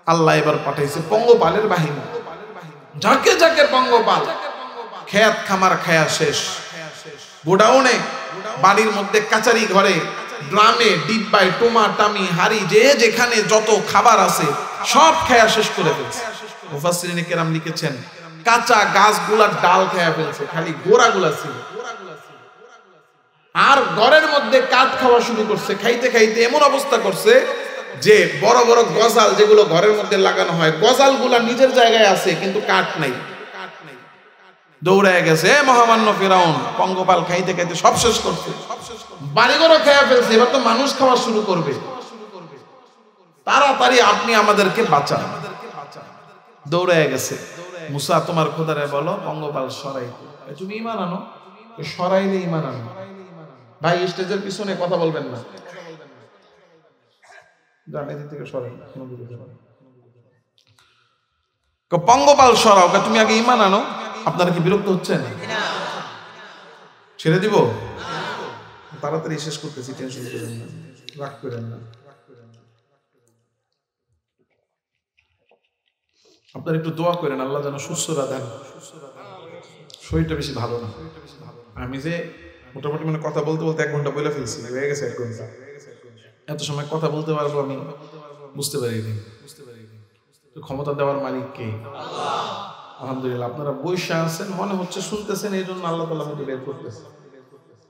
আল্লাহ এবার পাঠাইছে পঙ্গপালের বাহিনী। যাকে যাকে পঙ্গপাল, খেত খামার খায়া শেষ, গোডাউনে, বাড়ির মধ্যে, কাচারি ঘরে, ড্রামে, ডিব্বায়, টোমা টামি, হাড়ি, যে যেখানে যত খাবার আছে সব খায়া শেষ করে ফেলছে। মুফাসসিরিনে কেরাম লিখেছেন কাঁচা গাছগুলার ডাল খায়া ফেলছে, খালি গোড়াগুলা ছিল। আর ঘরের মধ্যে কাঠ খাওয়া শুরু করছে। খাইতে খাইতে এমন অবস্থা করছে যে বড় বড় গজাল যেগুলো ঘরের মধ্যে লাগানো হয়, গজালগুলা নিজের জায়গায় আছে কিন্তু কাঠ নাই। দৌড়ায় গেছে মহামান্য ফিরআউন, পঙ্গপাল খাইতে খাইতে সব শেষ করছে, বাড়িঘরও খেয়ে ফেলছে। এবার তো মানুষ খাওয়া শুরু করবে। তাড়াতাড়ি আপনি আমাদেরকে বাঁচান। দৌড়ে গেছে। মুসা তোমার খোদারে বলো পঙ্গপাল সরাইতে। তুমি ঈমান আনো, সরাইলে ঈমান আনো। ভাই স্টেজের পিছনে কথা বলবেন না, থেকে সরাই। পঙ্গপাল সরাও, তুমি আগে ঈমান আনো। আপনারা কি বিরক্ত হচ্ছেন? ছেড়ে দিব? তাড়াতাড়ি শেষ করতেছি, টেনশন করেন না, রাগ করেন না। আপনারা একটু দোয়া করেন আল্লাহ যেন সুস্থতা দেন। শরীরটা বেশি ভালো না। আমি যে মোটামুটি মানে কথা বলতে বলতে 1 ঘন্টা বলে ফেলছি, হয়ে গেছে 1 ঘন্টা। এত সময় কথা বলতে পারবো আমি বুঝতে পারিনি। ক্ষমতা দেওয়ার মালিক কে? আলহামদুলিল্লাহ। আপনারা বৈশা আছেন, মনে হচ্ছে শুনতেছেন, এই জন্য আল্লাহ তাআলা আমাকে বের করতেছে।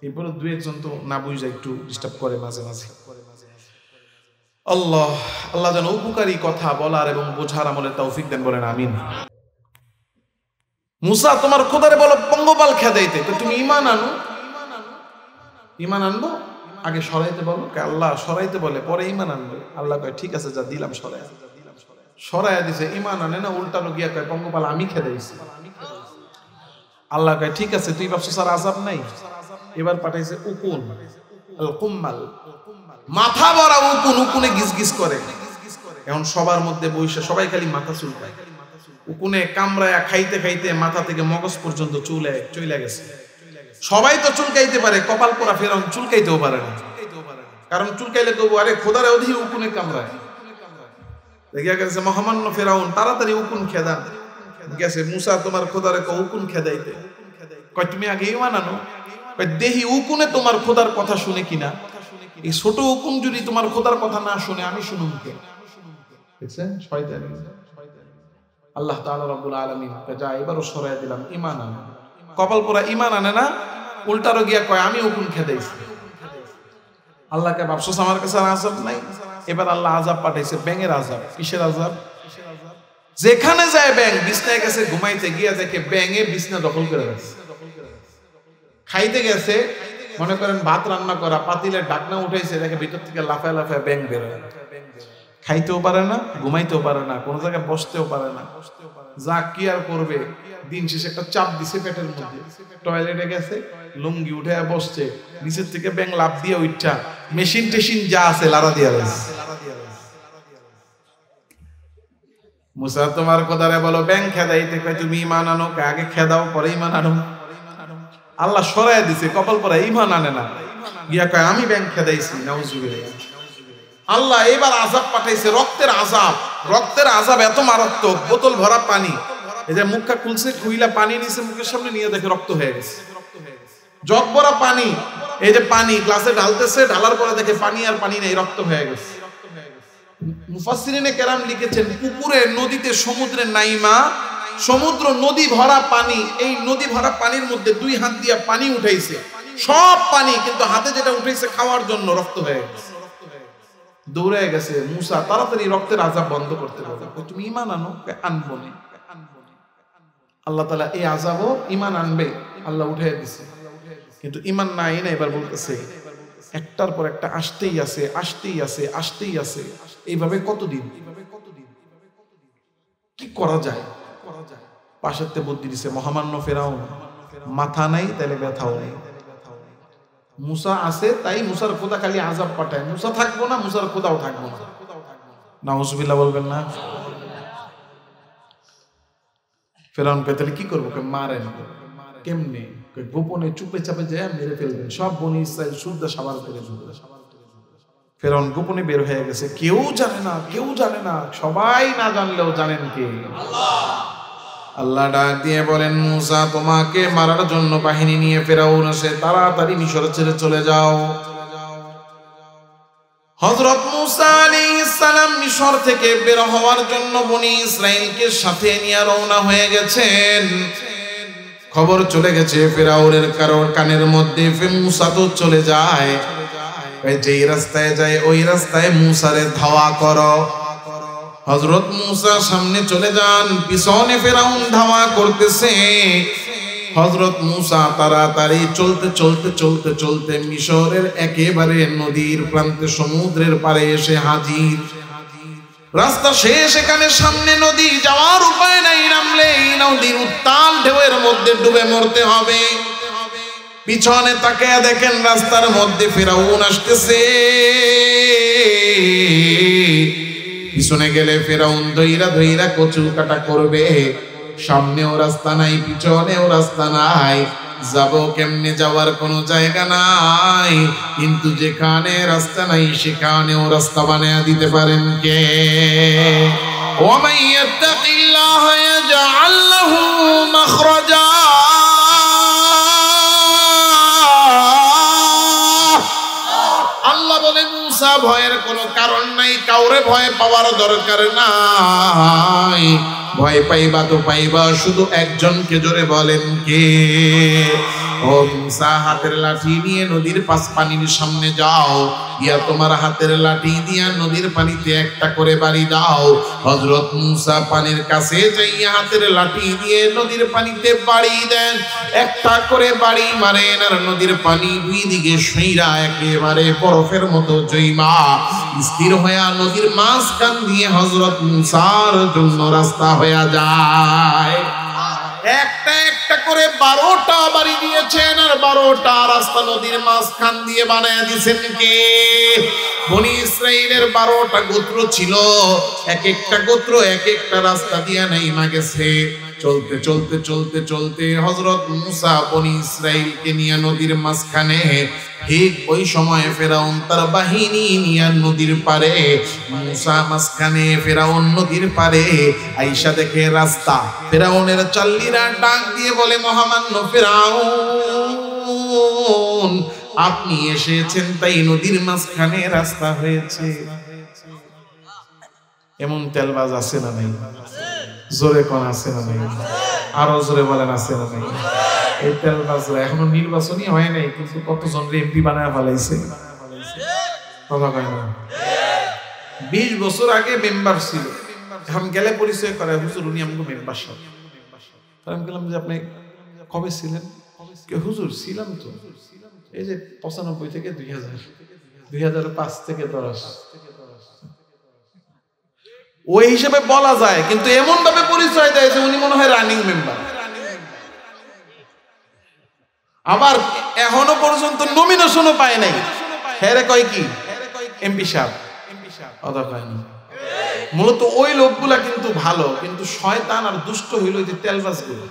এরপরে 2-1 জন তো না বুঝা একটু ডিস্টার্ব করে মাঝে মাঝে। আল্লাহ যেন উপকারী কথা বলার এবং বোঝার আমলের তৌফিক দেন, বলেন আমিন। মুসা তোমার খোদারে বলো পঙ্গপাল খেদাইতে। তো তুমি ঈমান আনো। ঈমান আনবো আগে সরাইতে বলো। আল্লাহ সরাইতে বলে পরে ঈমান আনবে। আল্লাহ কয় ঠিক আছে, যা দিলাম সরাইয়া। সরাইয়া দিছে, ঈমান আনে না, উল্টানো গিয়া কয় পঙ্গপাল আমি খেদাইছি। আল্লাহ কয় ঠিক আছে, তুই ভাবছিস আর আযাব নাই। এবার পাঠাইছে উকুন, আল কুম্মাল, মাথা ভরা উকুন। উকুনে গিজ গিজ করে। এখন সবার মধ্যে বইসা সবাই খালি মাথা চুলকায়। উকুনে কামড়ায়া খাইতে খাইতে মাথা থেকে মগজ পর্যন্ত চলে গেছে। সবাই তো চুলকাইতে পারে, কপাল পোড়া ফেরাউন চুলকাইতেও পারে না। কারণ চুলকাইলে তবু আরে খোদারে অধীর উকুনে কামড়ায়। দেখিয়া গেছে মহামান্য ফেরাউন তাড়াতাড়ি উকুন খেদান। গেছে মুসা তোমার খোদারে উকুন খেদাইতে। কয় তুমি আগে ঈমান আনো। কয় দেহি উকুনে তোমার খোদার কথা শুনে কিনা। এই ছোট উকুন যদি তোমার খোদার কথা না শুনে আমি শুনুম কে? দেখছেন শয়তানি। আল্লাহ তাআলা রব্বুল আলামিন যা এবারও সরাইয়া দিলাম, ঈমান আনো। কপাল পোড়া ঈমান আনে না, উল্টারও গিয়া কয় আমি উকুন খেদাইছি। আল্লাহকে ভাবছস আমার কাছে আর আযাব নাই? এবার আল্লাহ আযাব পাঠাইছে, ব্যাঙের আযাব। কিসের আযাব? যেখানে যায় ব্যাঙ, বিছনায় গেছে ঘুমাইতে, গিয়া দেখে ব্যাঙে বিছনা দখল করে রাখছে। খাইতে গেছে, মনে করেন ভাত রান্না করা, পাতিলের ঢাকনা উঠাইছে, দেখে ভিতর থেকে লাফায় লাফায় ব্যাঙ বের হয়। খাইতেও পারে না, ঘুমাইতেও পারে না, কোন জায়গায় বসতেও পারে না। যা কি আর করবে, দিন শেষে একটা চাপ দিছে পেটের মধ্যে। টয়লেটে গেছে, লুঙ্গি উঠে বসছে, নিচের থেকে ব্যাঙ লাফ দিয়ে উঠা মেশিন টেশিন যা আছে লাড়া দিয়া রয়েছে। মুসা তোমার খোদারে বলো ব্যাঙ খেদাইতে। কয় তুমি ঈমান আনো। আগে খেদাও পরে ঈমান আনো। আল্লাহ সরাইয়া দিছে, কপাল পরে ঈমান আনে না, গিয়া কয় আমি ব্যাঙ খেদাইছি। নাউজুবিল্লাহ। আল্লাহ এবার আযাব পাঠাইছে, রক্তের আযাব। রক্তের আযাব এত মারাত্মক, বোতল ভরা পানি। এই যে মুখটা খুলছে, খুইলা পানি নিছে মুখের সামনে নিয়ে দেখে রক্ত হয়ে গেছে। জগ ভরা পানি, এই যে পানি গ্লাসে ঢালতেছে, ঢালার পরে দেখে পানি আর পানি নেই, রক্ত হয়ে গেছে। মুফাসসিরিনে কেরাম লিখেছেন পুকুরে, নদীতে, সমুদ্রে নাইমা, সমুদ্র নদী ভরা পানি। এই নদী ভরা পানির মধ্যে 2 হাত দিয়া পানি উঠাইছে, সব পানি, কিন্তু হাতে যেটা উঠাইছে খাওয়ার জন্য রক্ত হয়ে গেছে। দৌড়ে গেছে মুসা, তাড়াতাড়ি রক্তের আযাব বন্ধ করতে হবে। তুমি ঈমান আনো। আনবো না। আল্লাহ তাআলা এই আযাবও ঈমান আনবে আল্লাহ উঠাই দিছে, কিন্তু ঈমান নাই না। এবার বলতেছে একটার পর একটা আসতেই আছে, আসতেই আছে, আসতেই আছে। এইভাবে কতদিন? কি করা যায়? পাশেতে বুদ্ধি দিছে মহামান্য ফেরাউন। মাথা নাই তাহলে ব্যথাও নেই। মুসা আছে তাই মুসার খোদা খালি আযাব পাঠায়। মুসা থাকবো না, মুসার খোদাও থাকবো না। নাউজুবিল্লাহ বলবেন না। ফেরাউন কে তাহলে কি করবো? মারেন। কেমনে? গোপনে চুপে চাপে যায় মেরে ফেলবেন। সব বনি ইসরাইল শুদ্ধ সাবার করে ফেলবে। ফেরাউন গোপনে বের হয়ে গেছে, কেউ জানে না, কেউ জানে না। সবাই না জানলেও জানেন কে? আল্লাহ। আল্লাহ ডাক দিয়ে বলেন মুসা তোমাকে মারার জন্য বাহিনী নিয়ে ফেরাউন আসে, তাড়াতাড়ি মিশর ছেড়ে চলে যাও। হযরত মুসা আলাইহিস সালাম মিশর থেকে বের হওয়ার জন্য বনি ইসরাইলকে সাথে নিয়ে রওনা হয়ে গেছেন। খবর চলে গেছে ফেরাউনের কানের মধ্যে। মুসা তো চলে যায়, যেই রাস্তায় যায় ওই রাস্তায় মুসারে ধাওয়া করো। হযরত মুসা সামনে চলে যান, পিছনে ফেরাউন ধাওয়া করতেছে। হযরত মুসা তাড়াতাড়ি চলতে চলতে চলতে চলতে মিশরের একেবারে নদীর প্রান্তে, সমুদ্রের পাড়ে এসে হাজির। রাস্তা শেষ, এখানে সামনে নদী, যাওয়ার উপায় নাই, নামলে এই নদীর উত্তাল ঢেউয়ের মধ্যে ডুবে মরতে হবে। পিছনে তাকিয়ে দেখেন রাস্তার মধ্যে ফেরাউন আসতেছে। পিছনে গেলে ফেরাউন ধইরা ধইরা কচু কাটা করবে। সামনেও রাস্তা নাই, পিছনেও রাস্তা নাই, যাব কেমনে, যাওয়ার কোনো জায়গা নাই। কিন্তু যেখানে রাস্তা নাই সেখানেও রাস্তা বানিয়ে দিতে পারেন কে? ওয়ামান ইয়াত্তাকিল্লাহা ইয়াজআল লাহু মাখরাজা। আল্লাহ বলে মুসা ভয়ের কোনো কারণ নাই, কাউরে ভয় পাওয়ার দরকার নাই। ভয় পাইবা তো পাইবা শুধু একজনকে, জোরে বলেন কে? ও মুসা, হাতের লাঠি নিয়ে নদীর পানির সামনে যাও, ইয়া তোমার হাতের লাঠি দিয়া নদীর পানিতে একটা করে বাড়ি দাও। হযরত মুসা পানির কাছে যাইয়া হাতের লাঠি দিয়ে নদীর পানিতে বাড়ি দেন। একটা করে বাড়ি মারেন আর নদীর পানি দুই দিকে সইরা একেবারে বরফের মতো জৈমা স্থির হইয়া নদীর মাঝখান দিয়ে হযরত মুসার জন্য রাস্তা হইয়া যায়। একটা একটা করে 12টা বাড়ি দিয়েছেন আর 12টা রাস্তা নদীর মাঝখান দিয়ে বানায় দিয়েছেন কে? বনি ইসরাইলের 12টা গোত্র ছিল, এক একটা গোত্র এক একটা রাস্তা দিয়ে নাইমা গেছে। চলতে চলতে চলতে চলতে হযরত মুসা বনি ইসরাইলকে নিয়ে নদীর মাঝখানে, ঠিক ওই সময় ফেরাউন তার বাহিনী নিয়ে নদীর পারে। মুসা মাঝখানে, ফেরাউন নদীর পারে। আইসা দেখে রাস্তা। ফেরাউনের চাল্লিরা ডাক দিয়ে বলে, মহামান্য ফেরাউন, আপনি এসেছেন তাই নদীর মাঝখানে রাস্তা হয়েছে। এমন তেলবাজ আছে না নাই? জোরে কোন আছে না নাই? আরো জোরে বলেন আছে না নাই? এই তেলবাজরা এখনো নির্বাচনই হয় নাই, কিন্তু কতজন এমপি বানায় ফেলাইছে। কথা কয় না? 20 বছর আগে মেম্বার ছিল, এখন গেলে পরিচয় করে, হুজুর উনি আমাকে মেম্বার সাহেব। আমি বললাম যে আপনি কবে ছিলেন? হুজুর ছিলাম তো এই যে 95 থেকে 2000, 2005 থেকে 10। ওই হিসেবে বলা যায়, কিন্তু এমন ভাবে পরিচয় দেয় যে উনি মনে হয় রানিং মেম্বার। আবার এখনো পর্যন্ত নমিনেশনও পায় নাই। হেরে কয় কি এমপি সাহেব, কথা কয় না। মূলত ওই লোকগুলা কিন্তু ভালো, কিন্তু শয়তান আর দুষ্ট হইল যে তেলবাজগুলো।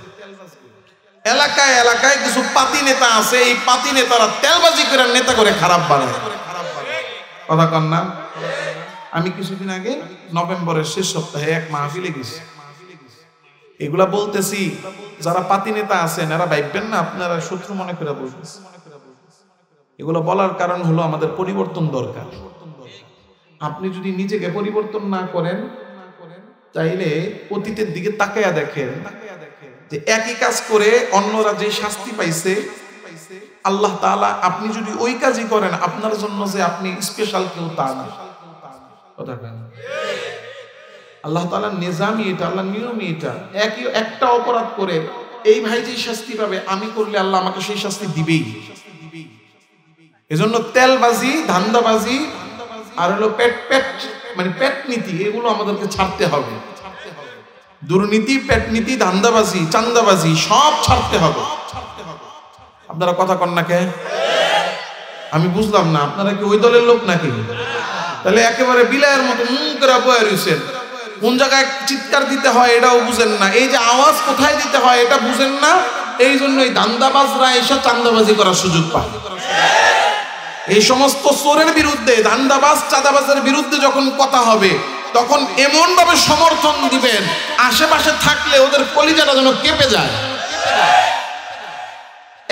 এলাকায় এলাকায় কিছু পাতি নেতা আছে, এই পাতি নেতারা তেলবাজি করে নেতা করে খারাপ বানায়। কথা কন না? আমি কিছুদিন আগে নভেম্বরের শেষ সপ্তাহে এক মাহফিলে গেছি। এগুলা বলতেছি, যারা পাতি নেতা আছেন এরা ভাববেন না আপনারা শত্রু মনে করে বলতেছি। এগুলো বলার কারণ হলো আমাদের পরিবর্তন দরকার। আপনি যদি নিজেকে পরিবর্তন না করেন, তাইলে অতীতের দিকে তাকায়া দেখেন যে একই কাজ করে অন্যরা যে শাস্তি পাইছে, আল্লাহ তাআলা আপনি যদি ওই কাজই করেন, আপনার জন্য যে আপনি স্পেশাল কেউ তা না। কথা কেন? আল্লাহ তাআলার নিজামই এটা, আল্লাহর নিয়মই এটা। একটা অপরাধ করে এই ভাই যে শাস্তি পাবে, আমি করলে আল্লাহ আমাকে সেই শাস্তি দিবেই। এজন্য তেলবাজি, ধান্দাবাজি আর হলো পেট নীতি, এগুলো আমাদেরকে ছাড়তে হবে। দুর্নীতি, পেট নীতি, ধান্দাবাজি, চান্দাবাজি সব ছাড়তে হবে। আপনারা কথা কন না কে? আমি বুঝলাম না, আপনারা কি ওই দলের লোক নাকি? তাহলে একেবারে বিলায়ের মতো মুখ করে বয়ে রয়েছেন। কোন জায়গায় চিৎকার দিতে হয় এটাও বুঝেন না, এই যে আওয়াজ কোথায় দিতে হয় এটা বুঝেন না। এই জন্যই ধান্দাবাজরা এসে চান্দাবাজি করার সুযোগ পায়। এই সমস্ত চোরের বিরুদ্ধে, ধান্দাবাজ চাঁদাবাজের বিরুদ্ধে যখন কথা হবে, তখন এমন ভাবে সমর্থন দিবেন, আশেপাশে থাকলে ওদের কলিজাটা যেন কেঁপে যায়।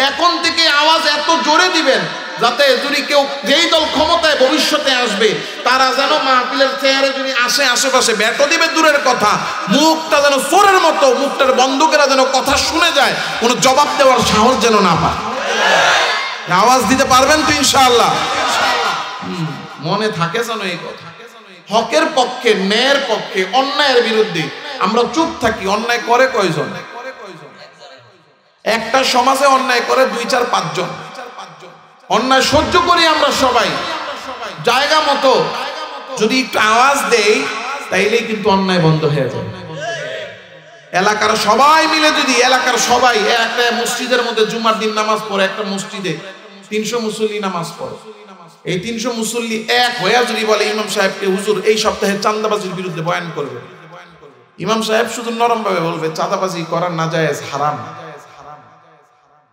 এখন থেকে আওয়াজ এত জোরে দিবেন যাতে যদি কেউ, যেই দল ক্ষমতায় ভবিষ্যতে আসবে, তারা যেন মাহফিলের চেয়ারে যদি আসে, আশেপাশে ব্যাটো দিবে দূরের কথা, মুখটা যেন চোরের মতো, মুখটার বন্ধকেরা যেন কথা শুনে যায়, কোনো জবাব দেওয়ার সাহস যেন না পায়। আওয়াজ দিতে পারবেন তো ইনশাআল্লাহ? মনে থাকে যেন এই কথা। হকের পক্ষে, ন্যায়ের পক্ষে, অন্যায়ের বিরুদ্ধে আমরা চুপ থাকি। অন্যায় করে কয়জন? একটা সমাজে অন্যায় করে 2, 4, 5 জন। অন্যায় সহ্য করি আমরা সবাই জায়গা মতো। যদি একটু আওয়াজ দেই তাইলেই কিন্তু অন্যায় বন্ধ হয়ে যাবে। এলাকার সবাই মিলে যদি এলাকার সবাই একটা মসজিদের মধ্যে জুমার দিন নামাজ পড়ে, একটা মসজিদে 300 মুসল্লি নামাজ পড়ে, এই 300 মুসল্লি এক হয়ে যদি বলে ইমাম সাহেবকে, হুজুর এই সপ্তাহে চাঁদাবাজির বিরুদ্ধে বয়ান করবে, ইমাম সাহেব শুধু নরম ভাবে বলবে চাঁদাবাজি করা নাজায়েজ, হারাম।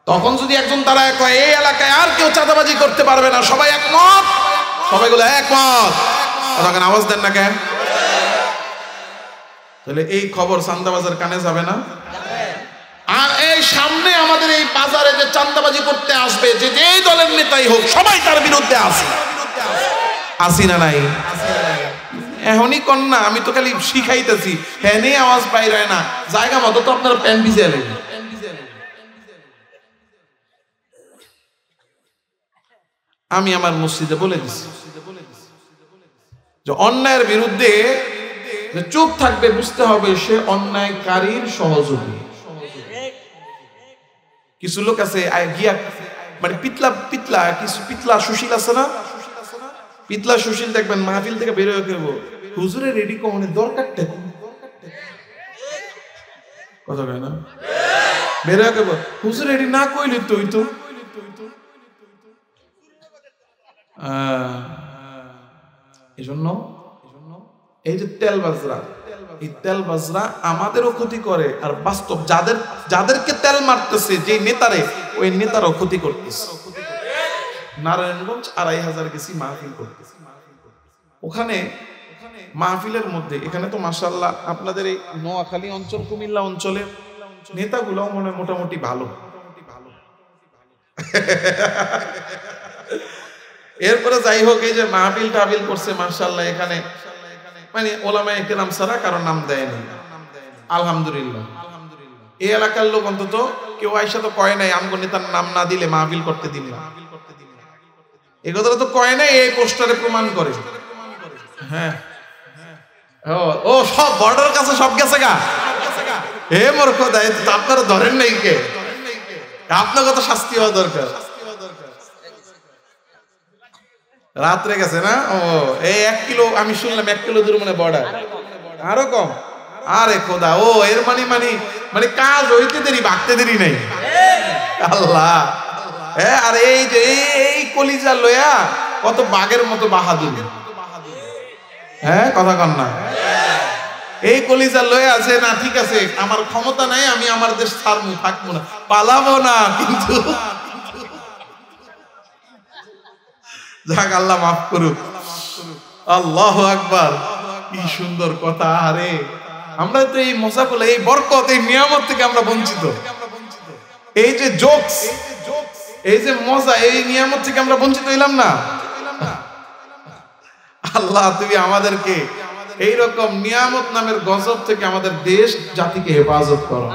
তখন যদি একজন দাঁড়ায় কয় এই এলাকায় আর কেউ চাঁদাবাজি করতে পারবে না, সবাই একমত, সবাই বলে একমত, তখন আওয়াজ দেন না কেন? তাহলে এই খবর চাঁদাবাজার কানে যাবে না? আর এই সামনে আমাদের এই বাজারে যে চাঁদাবাজি করতে আসবে, যে যেই দলের নেতাই হোক, সবাই তার বিরুদ্ধে আসি না নাই? এখনই কন্যা আমি তো খালি শিখাইতেছি, হ্যাঁ নেই আওয়াজ বাইরে না, জায়গা মতো তো আপনার প্যান ভিজে নেবে। আমি আমার মসজিদে বলে দিছি যে অন্যায়ের বিরুদ্ধে যে চুপ থাকবে, বুঝতে হবে সে অন্যায়কারীর সহযোগী। কিছু লোক আছে গিয়া মানে পিতলা কিছু পিতলা সুশীল আছে না, পিতলা সুশীল দেখবেন মাহফিল থেকে বের হয়ে গেব, হুজুরের রেডি কমনের দরকারটা কথা কয় না, বের হয়ে গেব হুজুর রেডি না কইলি তুই তো এজন্য এই যে তেল বাজরা আমাদেরও ক্ষতি করে, আর বাস্তব যাদেরকে তেল মারতেছে যে নেতারে, ওই নেতারও ক্ষতি করতেছে। নারায়ণগঞ্জ 2500 গেছি মাহফিল করতেছি, ওখানে মাহফিলের মধ্যে এখানে তো মাশাআল্লাহ আপনাদের এই নোয়াখালী অঞ্চল, কুমিল্লা অঞ্চলের নেতাগুলো মনে মোটামুটি ভালো। এরপরে যাই হোক, এই যে মাহফিল টাবিল করছে মাশাআল্লাহ, এখানে মানে ওলামায়ে কেরাম ছাড়া কারো নাম দেয়নি, আলহামদুলিল্লাহ। এই এলাকার লোক অন্তত কেউ আইসা তো কয় নাই আমগো নেতার নাম না দিলে মাহফিল করতে দিলে, এই কথাটা তো কয় নাই, এই পোস্টারে প্রমাণ করে। হ্যাঁ ও সব বর্ডার কাছে সব গেছে গা, হে মূর্খ দায় তো আপনারা ধরেন নাই কে, আপনার কথা শাস্তি হওয়া দরকার। রাত্রে গেছে না, ও এই 1 কিলো আমি শুনলাম 1 কিলো দূর মানে বর্ডার, আরো কম। আরে খোদা, ও এর মানে কাজ হইতে দেরি ভাগতে দেরি নাই, আল্লাহ। হ্যাঁ, আর এই যে এই কলিজা লয়া কত বাঘের মতো বাহাদুর, হ্যাঁ কথা কন না, এই কলিজা লয়া আছে না, ঠিক আছে আমার ক্ষমতা নাই, আমি আমার দেশ ছাড়বো, থাকবো না, পালাবো না, কিন্তু যাক আল্লাহ মাফ করুক, আল্লাহু আকবার, কি সুন্দর কথা। আরে আমরা তো এই মজাগুলো, এই বরকত, এই নিয়ামত থেকে আমরা বঞ্চিত। এই যে জোকস, এই যে মজা, এই নিয়ামত থেকে আমরা বঞ্চিত হইলাম না। আল্লাহ তুমি আমাদেরকে এইরকম নিয়ামত নামের গজব থেকে আমাদের দেশ জাতিকে হেফাজত করো।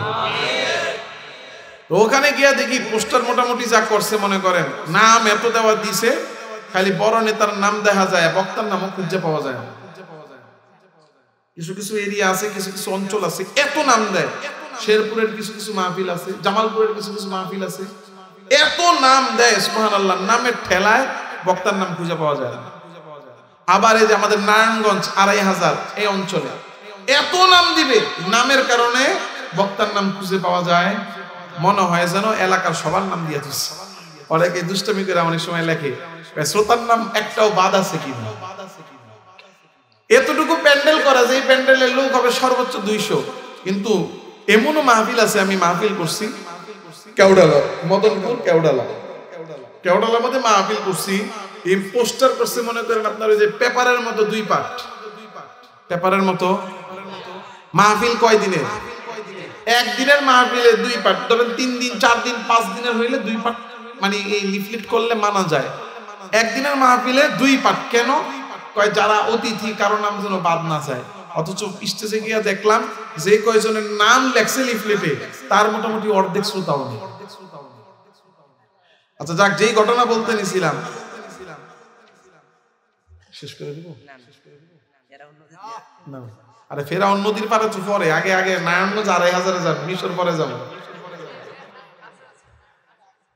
তো ওখানে গিয়া দেখি পোস্টার মোটামুটি যা করছে, মনে করেন নাম এত দেওয়া দিছে, খালি বড় নেতার নাম দেখা যায়, বক্তার নামও খুঁজে পাওয়া যায় না। কিছু কিছু এরিয়া আছে, কিছু কিছু অঞ্চল আছে এত নাম দেয়, শেরপুরের কিছু কিছু মাহফিল আছে, জামালপুরের কিছু কিছু মাহফিল আছে, এত নাম দেয় সুবহানাল্লাহ, নামের ঠেলায় বক্তার নাম খুঁজে পাওয়া যায় না। আবার এই যে আমাদের নারায়ণগঞ্জ 2500 এই অঞ্চলে এত নাম দিবে, নামের কারণে বক্তার নাম খুঁজে পাওয়া যায়, মনে হয় যেন এলাকার সবার নাম দিয়ে দিচ্ছে। অনেকে দুষ্টমি করে অনেক সময় লেখে শ্রোতার নাম একটাও বাদ আছে কিনা। এতটুকু প্যান্ডেল করা, যে প্যান্ডেলের লোক হবে সর্বোচ্চ 200, কিন্তু এমনও মাহফিল আছে, আমি মাহফিল করছি কেওড়ালা, মদনপুর কেওড়ালার মধ্যে মাহফিল করছি, এই পোস্টার করছে মনে করেন আপনার ওই যে পেপারের মতো 2 পার্ট, পেপারের মতো মাহফিল কয় দিনের, একদিনের মাহফিলে 2 পার্ট, ধরেন 3 দিন 4 দিন 5 দিনের হইলে 2 পার্ট, মানে এই লিফলেট করলে মানা যায়। একদিনের মাহফিলে 2 পার্ট কেন কয়, যারা অতিথি কারো নাম যেন বাদ না যায়। অথচ স্টেজে গিয়া দেখলাম যে কয়জনের নাম লেখছে লিফলেটে, তার মোটামুটি অর্ধেক শ্রোতাও নেই। আচ্ছা যাক, যেই ঘটনা বলতে নিছিলাম শেষ করে দিব না, আরে ফেরাউন নদীর পারে তো পরে, আগে নারায়ণগঞ্জ 2500 যান, মিশর পরে যাবো।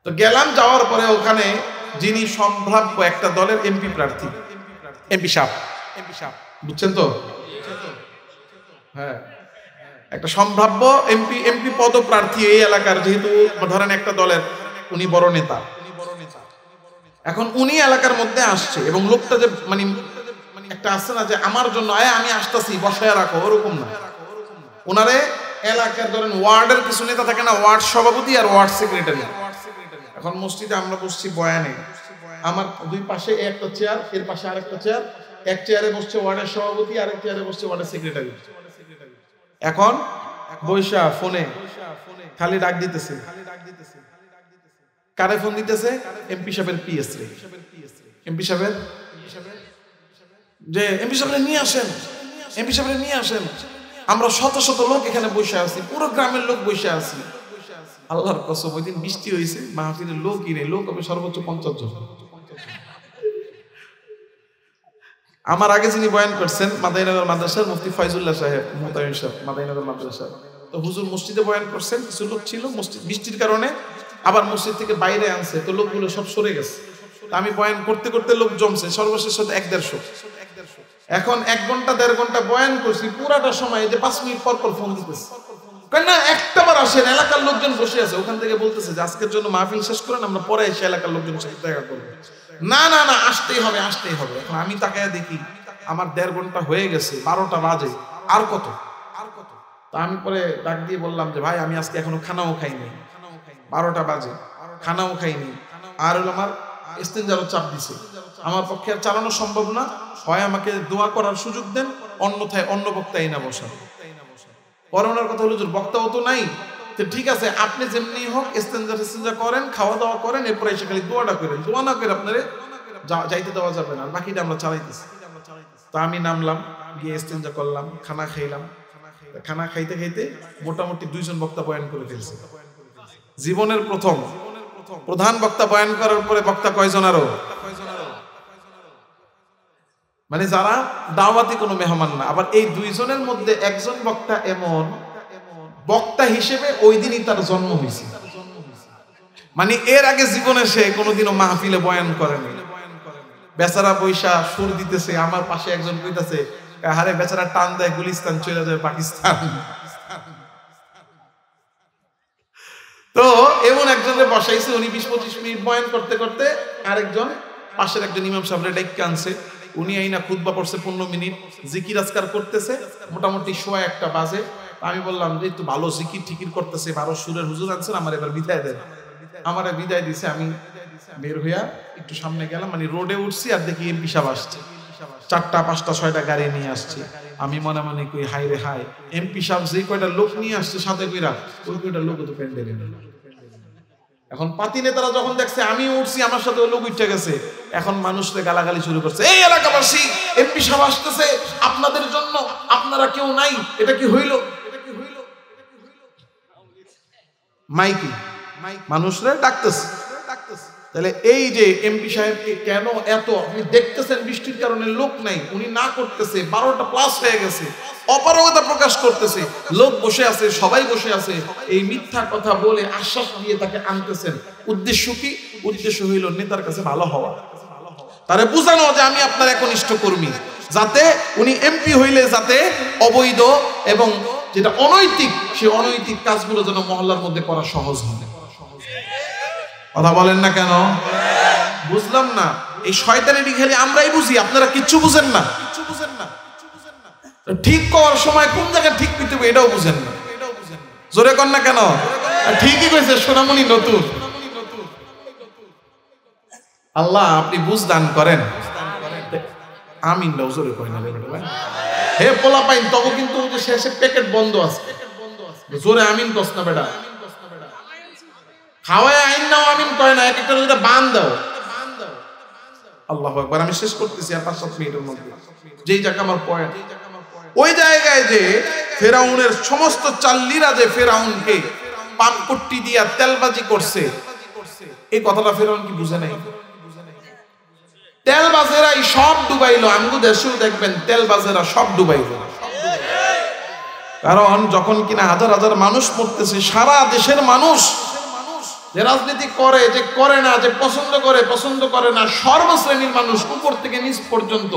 তো গেলাম, যাওয়ার পরে ওখানে যিনি সম্ভাব্য একটা দলের এমপি প্রার্থী, এমপি সাহেব বুঝছেন তো, হ্যাঁ, একটা সম্ভাব্য এমপি পদপ্রার্থী এই এলাকার, যেহেতু ধরেন একটা দলের উনি বড় নেতা, এখন উনি এলাকার মধ্যে আসছে এবং লোকটা যে মানে একটা আসছে না যে আমার জন্য আমি আসতেছি বসায় রাখো, ওরকম না। ওনারে এলাকার ধরেন ওয়ার্ডের কিছু নেতা থাকে না, ওয়ার্ড সভাপতি আর ওয়ার্ড সেক্রেটারি। এখন মসজিদে আমরা বসছি বয়ানে, আমার দুই পাশে একটা চেয়ার, এর পাশে আরেকটা চেয়ার, এক চেয়ারে বসছে ওয়ার্ডের সভাপতি, আরেক চেয়ারে বসছে ওয়ার্ডের সেক্রেটারি। এখন বৈশা ফোনে খালি ডাক দিতেছে, কারে ফোন দিতেছে? এমপি সাহেবের পিএস রে, এমপি সাহেবের যে এমপি সাহেবরে নিয়ে আসেন, এমপি সাহেবরে নিয়ে আসেন। আমরা শত শত লোক এখানে বসে আছি, পুরো গ্রামের লোক বসে আছি। আল্লাহর কসম ওই দিন বৃষ্টি হয়েছে, মাহফিলের লোকই নেই, লোক হবে সর্বোচ্চ 50 জন। আমার আগে যিনি বয়ান করছেন মাদাইনগর মাদ্রাসার মুফতি ফয়জুল্লাহ সাহেব, মোতায়েন সাহেব, মাদাইনগর মাদ্রাসা, তো হুজুর মসজিদে বয়ান করছেন, কিছু লোক ছিল মসজিদ বৃষ্টির কারণে আবার মসজিদ থেকে বাইরে আনছে, তো লোকগুলো সব সরে গেছে। আমি বয়ান করতে করতে লোক জমছে, সর্বশেষ 150। এখন 1 ঘন্টা 1.5 ঘন্টা বয়ান করছি, পুরাটা সময় যে 5 মিনিট পর পর ফোন দিতেছে, না একটাবার আসেন, এলাকার লোকজন বসে আছে। ওখান থেকে বলতেছে যে আজকের জন্য মাহফিল শেষ করেন, আমরা পরে এসে এলাকার লোকজনের সাথে দেখা করবো। না না না, আসতেই হবে আসতেই হবে। এখন আমি তাকায় দেখি আমার 1.5 ঘন্টা হয়ে গেছে, 12টা বাজে, আর কত। তা আমি পরে ডাক দিয়ে বললাম যে ভাই আমি আজকে এখনো খানাও খাইনি, 12টা বাজে, খানাও খাইনি, আর হলো আমার ইস্তেঞ্জারও চাপ দিছে, আমার পক্ষে আর চালানো সম্ভব না, হয় আমাকে দোয়া করার সুযোগ দেন, অন্যথায় অন্য বক্তা না বসান। পরে ওনার কথা হলো যে বক্তাও তো নাই, তো ঠিক আছে আপনি যেমনি হোক ইস্তেঞ্জা করেন, খাওয়া দাওয়া করেন, এরপরে এসে খালি দোয়াটা করেন, দোয়া না করে আপনারে যাইতে দেওয়া যাবে না, বাকিটা আমরা চালাইতেছি। তা আমি নামলাম, গিয়ে ইস্তেঞ্জা করলাম, খানা খাইলাম। খানা খাইতে খাইতে মোটামুটি 2 জন বক্তা বয়ান করে ফেলছে। জীবনের প্রথম প্রধান বক্তা বয়ান করার পরে বক্তা কয়জন আরো, মানে যারা দাওয়াতি কোনো মেহমান না। আবার এই 2 জনের মধ্যে একজন বক্তা এমন বক্তা হিসেবে ওই দিনই তার জন্ম হয়েছে, মানে এর আগে জীবনে সে কোনোদিনও মাহফিলে বয়ান করেনি। বেচারা বৈশা সুর দিতেছে, আমার পাশে একজন কইতাছে হারে বেচারা টান দেয় গুলিস্তান চলে যায় পাকিস্তান। তো এমন একজনের বসাইছে, উনি 20-25 মিনিট বয়ান করতে করতে আরেকজন পাশের একজন ইমাম সাহেবরে ডেকে আনছে, উনি আইনা খুতবা পড়ছে 15 মিনিট, জিকির আজকার করতেছে, মোটামুটি 1:15 বাজে। আমি বললাম যে একটু ভালো জিকির ঠিকির করতেছে, 12 সুরের হুজুর আনছেন, আমার এবার বিদায় দেন। আমারে বিদায় দিছে, আমি বের হইয়া একটু সামনে গেলাম, মানে রোডে উঠছি আর দেখি এমপি সাহেব আসছে, 4টা 5টা 6টা গাড়ি নিয়ে আসছে। আমি মনে মনে কই হাই রে হাই, এমপি সাহেব যে কয়টা লোক নিয়ে আসছে সাথে কইরা, ওই কয়টা লোক তো প্যান্ডেলে নেই। এখন পাতি নেতারা যখন দেখছে আমি উঠছি, আমার সাথে লোক উঠে গেছে, এখন মানুষকে গালাগালি শুরু করছে, এই এলাকাবাসী এমপি সাহেব আসতেছে আপনাদের জন্য, আপনারা কেউ নাই, এটা কি হইল? মাইকি মানুষরা ডাকতেছে। তাহলে এই যে এমপি সাহেবকে কেন এত, আপনি দেখতেছেন বৃষ্টির কারণে লোক নাই, উনি না করতেছে, 12টা প্লাস হয়ে গেছে, অপারগতা প্রকাশ করতেছে, লোক বসে আছে, সবাই বসে আছে, এই মিথ্যা কথা বলে আশ্বাস দিয়ে তাকে আনতেছেন। উদ্দেশ্য কি? উদ্দেশ্য হইল নেতার কাছে ভালো হওয়া, তারে বুঝানো যে আমি আপনার একনিষ্ঠ কর্মী, যাতে উনি এমপি হইলে যাতে অবৈধ এবং যেটা অনৈতিক, সেই অনৈতিক কাজগুলো যেন মহল্লার মধ্যে করা সহজ হয়। কথা বলেন না কেন? বুঝলাম না, এই শয়তানি খালি আমরাই বুঝি, আপনারা কিচ্ছু বুঝেন না। ঠিক করার সময় কোন জায়গায় ঠিক করতে হবে এটাও বুঝেন না। জোরে কর না কেন? ঠিকই কইছে সোনামণি নতুন। আল্লাহ আপনি বুঝ দান করেন। আমিন দাও, জোরে কই না ভাই। হে পোলা পাইন তবে কিন্তু যে শেষে প্যাকেট বন্ধ আছে, জোরে আমিন কস না বেটা। খাওয়ায় আইন নাও আমিন কয় না, এক একটা যেটা বান দাও। আল্লাহু আকবার। আমি শেষ করতেছি আর 5-7 মিনিটের মধ্যে। যেই জায়গা আমার পয়েন্ট, ওই জায়গায় যে ফেরাউনের সমস্ত চাল্লিরা যে ফেরাউনকে পানপট্টি দিয়া তেলবাজি করছে, এই কথাটা ফেরাউন কি বুঝে নাই? তেলবাজেরাই সব ডুবাইলো। আমগো দেশেও দেখবেন তেলবাজেরা সব ডুবাইলো। কারণ যখন কিনা হাজার হাজার মানুষ মরতেছে, সারা দেশের মানুষ যে রাজনীতি করে, যে করে না, যে পছন্দ করে না, সর্বশ্রেণীর মানুষ উপর থেকে নিচ পর্যন্ত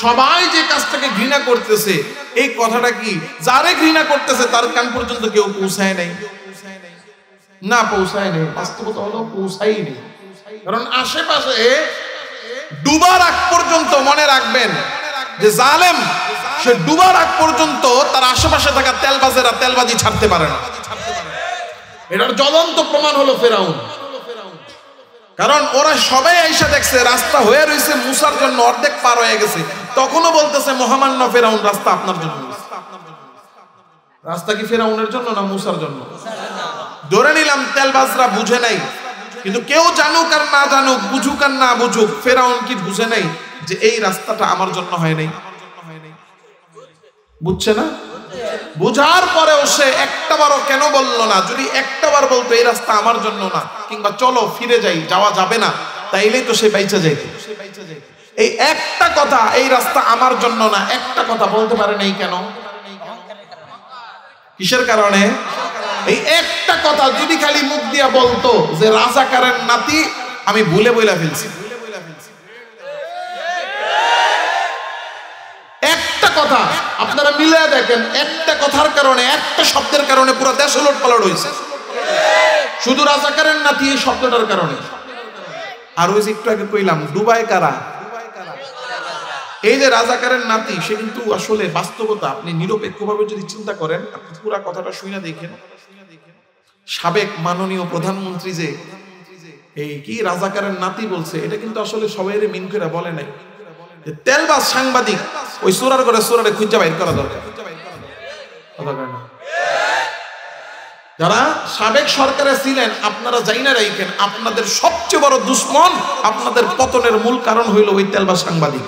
সবাই যে কাজটাকে ঘৃণা করতেছে, এই কথাটা কি যারে ঘৃণা করতেছে তার কান পর্যন্ত কেউ পৌঁছায় নাই? না, পৌঁছায় নেই। বাস্তবতা হলো পৌঁছাই নেই। কারণ আশেপাশে ডুবার আগ পর্যন্ত, মনে রাখবেন যে জালেম সে ডুবার আগ পর্যন্ত তার আশেপাশে থাকা তেলবাজেরা তেলবাজি ছাড়তে পারে না। এটার জ্বলন্ত প্রমাণ হলো ফেরাউন। কারণ ওরা সবাই আইসা দেখছে রাস্তা হয়ে রয়েছে মুসার জন্য, অর্ধেক পার হয়ে গেছে, তখনও বলতেছে মহামান্য ফেরাউন রাস্তা আপনার জন্য। রাস্তা কি ফেরাউনের জন্য না মুসার জন্য? ধরে নিলাম তেলবাজরা বুঝে নাই, কিন্তু কেউ জানুক আর না জানুক, বুঝুক আর না বুঝুক, ফেরাউন কি বুঝে নাই যে এই রাস্তাটা আমার জন্য হয় নাই? বুঝছে না? বুঝার পরেও সে একটাবারও কেন বললো না? যদি একটাবার বলতো এই রাস্তা আমার জন্য না, কিংবা চলো ফিরে যাই, যাওয়া যাবে না, তাইলেই তো সে বাইচা যাইত। এই একটা কথা, এই রাস্তা আমার জন্য না, একটা কথা বলতে পারে নাই কেন? কিসের কারণে? এই একটা কথা যদি খালি মুখ দিয়া বলতো যে রাজাকারের নাতি আমি ভুলে বইলা ফেলছি, একটা কথা আপনারা মিলে দেখেন, একটা কথার কারণে, একটা শব্দের কারণে পুরো দেশ উলটপালট হয়েছে, শুধু রাজাকারের নাতি এই শব্দটার কারণে। আর ওই যে একটু আগে কইলাম ডুবাই কারা, এই যে রাজাকারের নাতি, সে কিন্তু আসলে বাস্তবতা আপনি নিরপেক্ষভাবে যদি চিন্তা করেন, আপনি পুরো কথাটা শুনে দেখেন, সাবেক মাননীয় প্রধানমন্ত্রী যে এই কি রাজাকারের নাতি বলছে, এটা কিন্তু আসলে সবাই মিন করে বলে নাই। তেলবাজ সাংবাদিক ওই সোরার করে সোরারে খুঁজে বাইর করা দরকার। যারা সাবেক সরকারে ছিলেন, আপনারা যাই না রাইখেন, আপনাদের সবচেয়ে বড় দুশ্মন, আপনাদের পতনের মূল কারণ হইল ওই তেলবাজ সাংবাদিক।